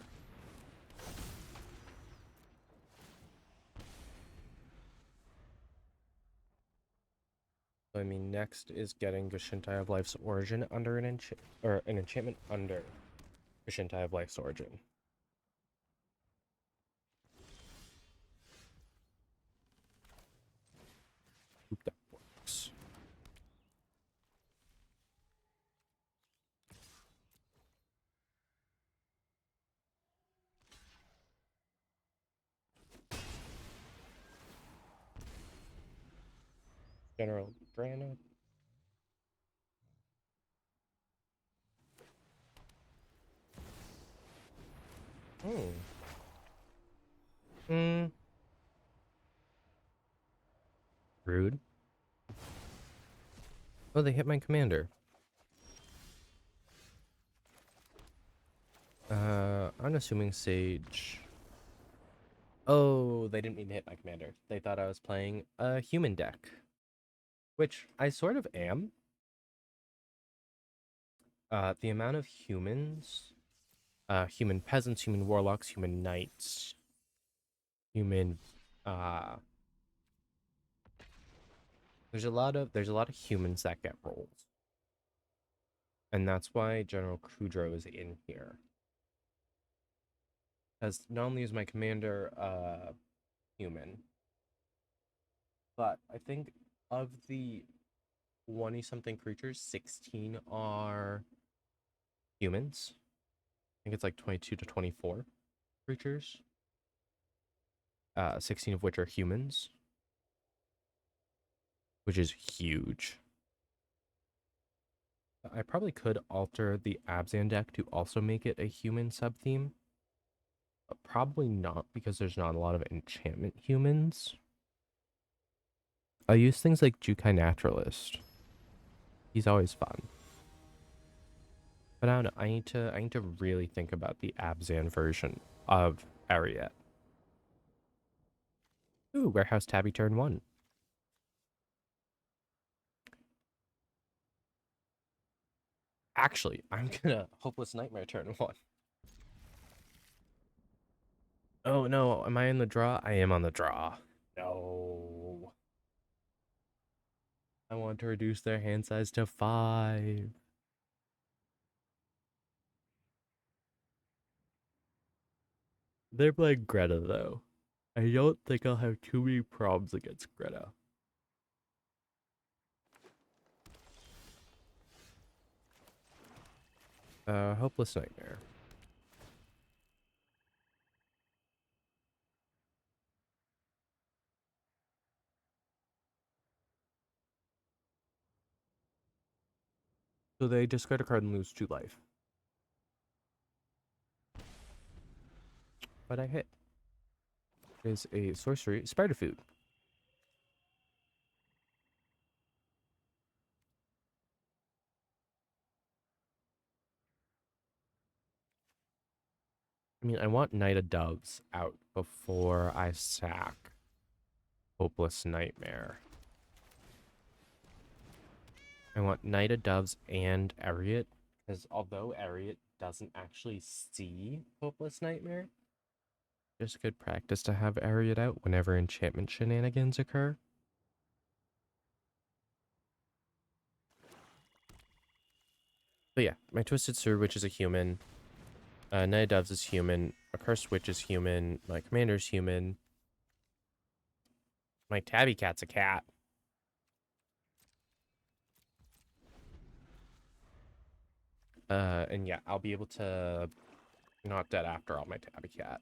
A: So, I mean, next is getting Gushintai of Life's Origin under an enchantment under Gushintai of Life's Origin. Hope that works. General Brana. Oh. Rude. Oh, they hit my commander. I'm assuming Sage. Oh, they didn't mean to hit my commander. They thought I was playing a human deck. Which I sort of am. The amount of humans, human peasants, human warlocks, human knights, human, there's a lot of humans that get rolled. And that's why General Kudro is in here. Because not only is my commander human, but I think of the 20-something creatures, 16 are humans. I think it's like 22 to 24 creatures. 16 of which are humans, which is huge. I probably could alter the Abzan deck to also make it a human sub-theme. But probably not, because there's not a lot of enchantment humans. I'll use things like Jukai Naturalist. He's always fun. But I don't know, I need to really think about the Abzan version of Ariet. Ooh, Warehouse Tabby turn 1. Actually, I'm gonna Hopeless Nightmare turn 1. Oh no, am I in the draw? I am on the draw. No. I want to reduce their hand size to 5. They're playing Greta though. I don't think I'll have too many problems against Greta. Hopeless Nightmare. So they discard a card and lose 2 life. But I hit. Is a sorcery spider food. I mean, I want Knight of Doves out before I sack Hopeless Nightmare. I want Knight of Doves and Ariat, because although Ariat doesn't actually see Hopeless Nightmare, just good practice to have Ariat out whenever enchantment shenanigans occur. But yeah, my Twisted Sword Witch is a human. Knight of Doves is human. A Cursed Witch is human. My Commander's human. My Tabby Cat's a cat. And yeah, I'll be able to not dead after all my Tabby Cat.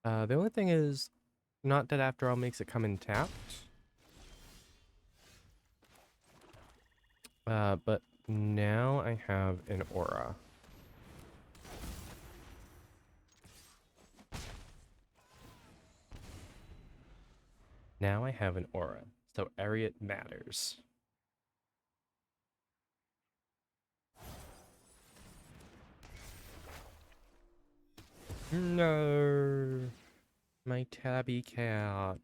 A: The only thing is, not dead after all makes it come in tapped. But now I have an aura. Now I have an aura, so Ariat matters. No, my Tabby Cat.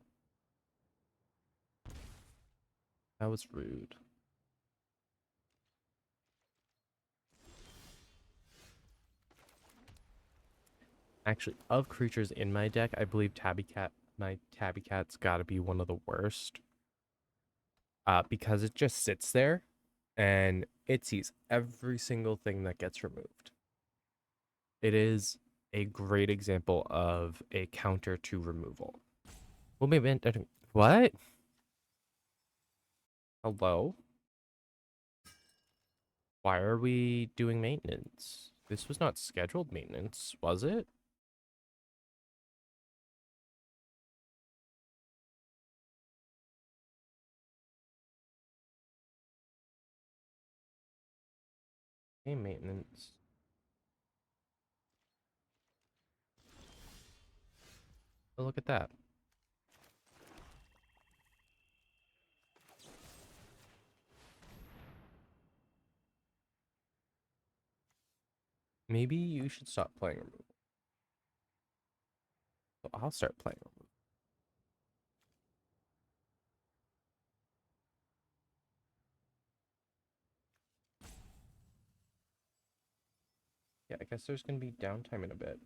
A: That was rude. Actually, of creatures in my deck, I believe my Tabby Cat's gotta be one of the worst. Because it just sits there and it sees every single thing that gets removed. It is a great example of a counter to removal. Well, maybe what? Hello? Why are we doing maintenance? This was not scheduled maintenance, was it? Hey, maintenance. Oh, look at that. Maybe you should stop playing removal. So I'll start playing removal. Yeah, I guess there's gonna be downtime in a bit.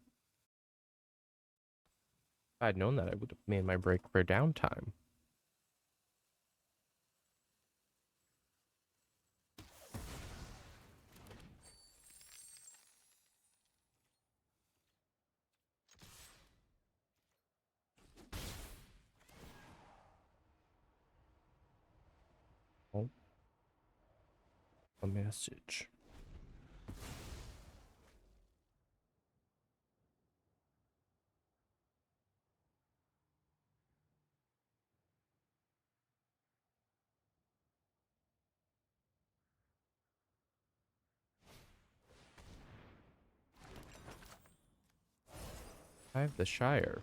A: If I'd known that, I would have made my break for downtime. Oh, a message. I have the Shire.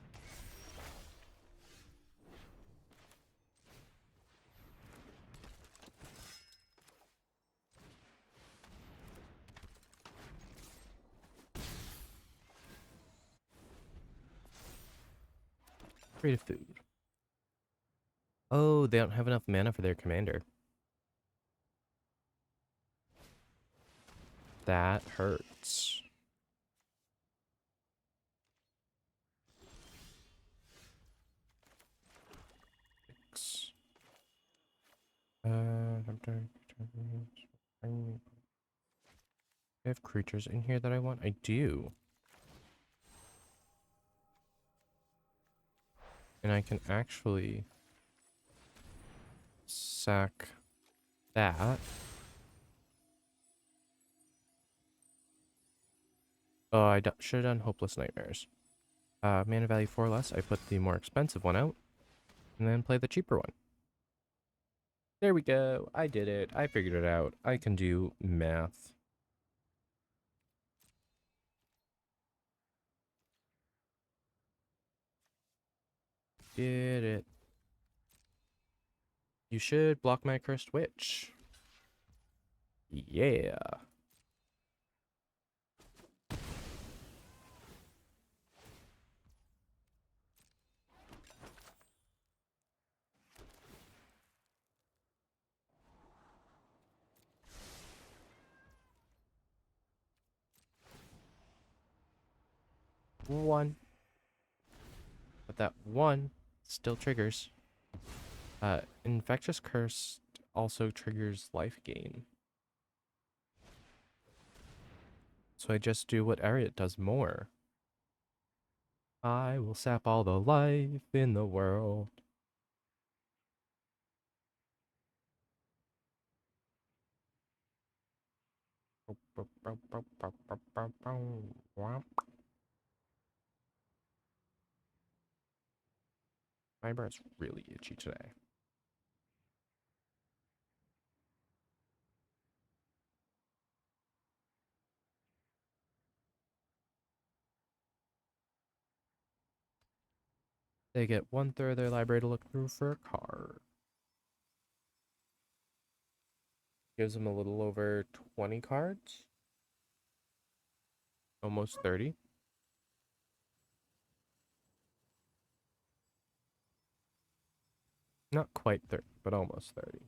A: Create a food. Oh, they don't have enough mana for their commander. That hurts. Six. I have creatures in here that I want. I do. And I can actually sack that. Oh, I should have done Hopeless Nightmares. Mana value 4 less. I put the more expensive one out, and then play the cheaper one. There we go. I did it. I figured it out. I can do math. Did it. You should block my Cursed Witch. Yeah. One. But that one still triggers. Infectious Curse also triggers life gain. So I just do what Ariat does more. I will sap all the life in the world. My eyebrow is really itchy today. They get 1/3 of their library to look through for a card. Gives them a little over 20 cards. Almost 30. Not quite 30, but almost 30.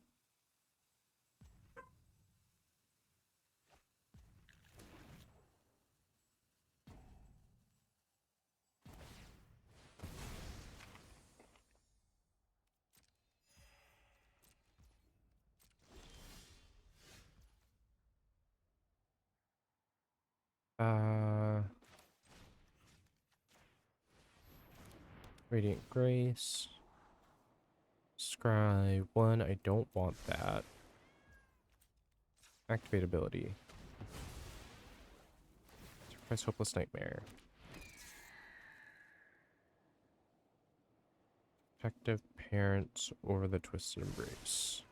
A: Uh, Radiant Grace. Scry 1, I don't want that. Activate ability. Sacrifice Hopeless Nightmare. Protective Parents over the Twisted Embrace.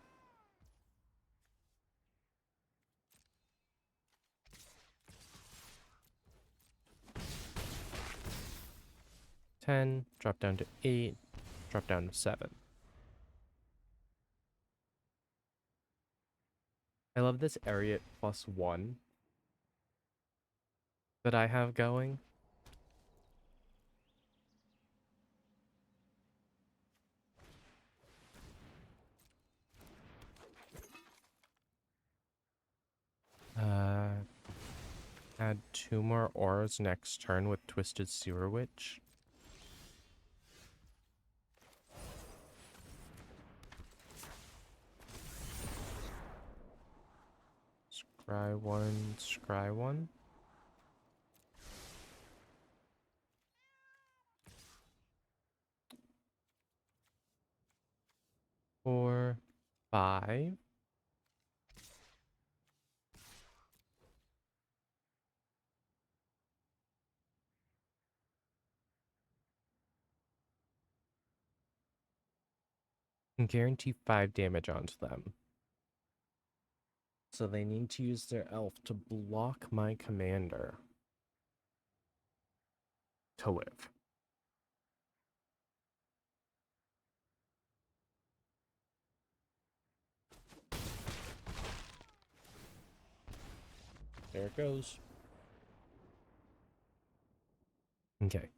A: $10, drop down to 8, drop down to 7. I love this Ariat +1 that I have going. Add 2 more auras next turn with Twisted Sewer Witch. Scry 1, scry 1. 4, 5. And guarantee 5 damage onto them. So they need to use their elf to block my commander to live. There it goes. Okay.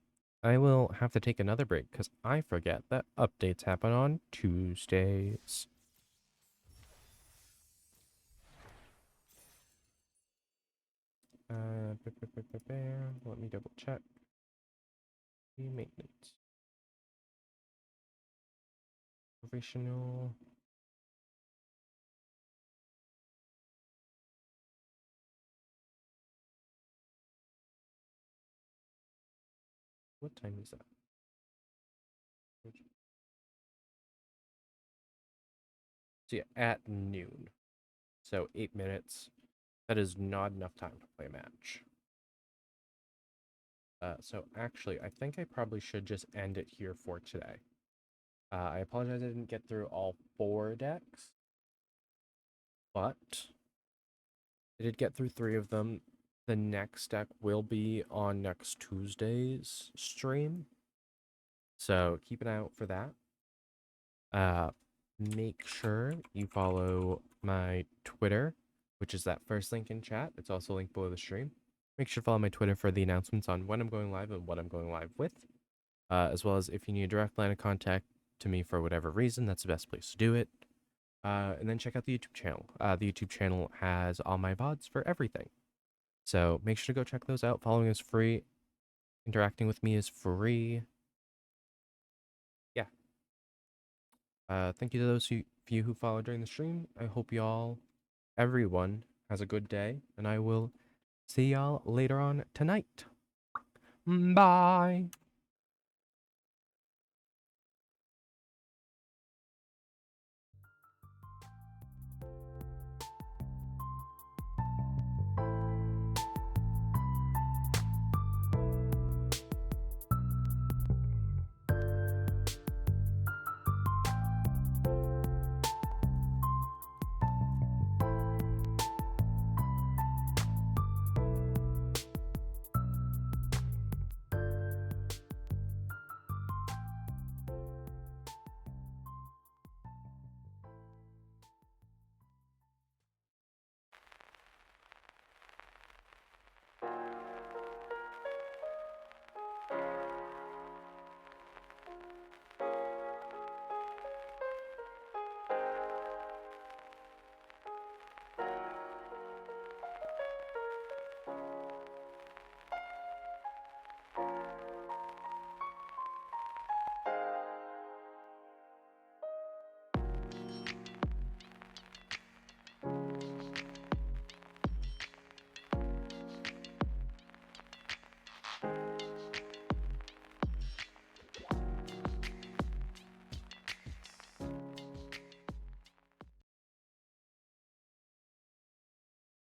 A: I will have to take another break because I forget that updates happen on Tuesdays. Let me double check. The maintenance. Professional. What time is that? So yeah, at noon. So 8 minutes. That is not enough time to play a match. So actually, I think I probably should just end it here for today. I apologize I didn't get through all 4 decks, but I did get through 3 of them. The next deck will be on next Tuesday's stream, so keep an eye out for that. Make sure you follow my Twitter, which is that first link in chat. It's also linked below the stream. Make sure to follow my Twitter for the announcements on when I'm going live and what I'm going live with. As well as if you need a direct line of contact to me for whatever reason, that's the best place to do it. And then check out the YouTube channel. The YouTube channel has all my VODs for everything. So make sure to go check those out. Following is free. Interacting with me is free. Yeah. Thank you to those of you who followed during the stream. I hope everyone has a good day, and I will see y'all later on tonight. Bye.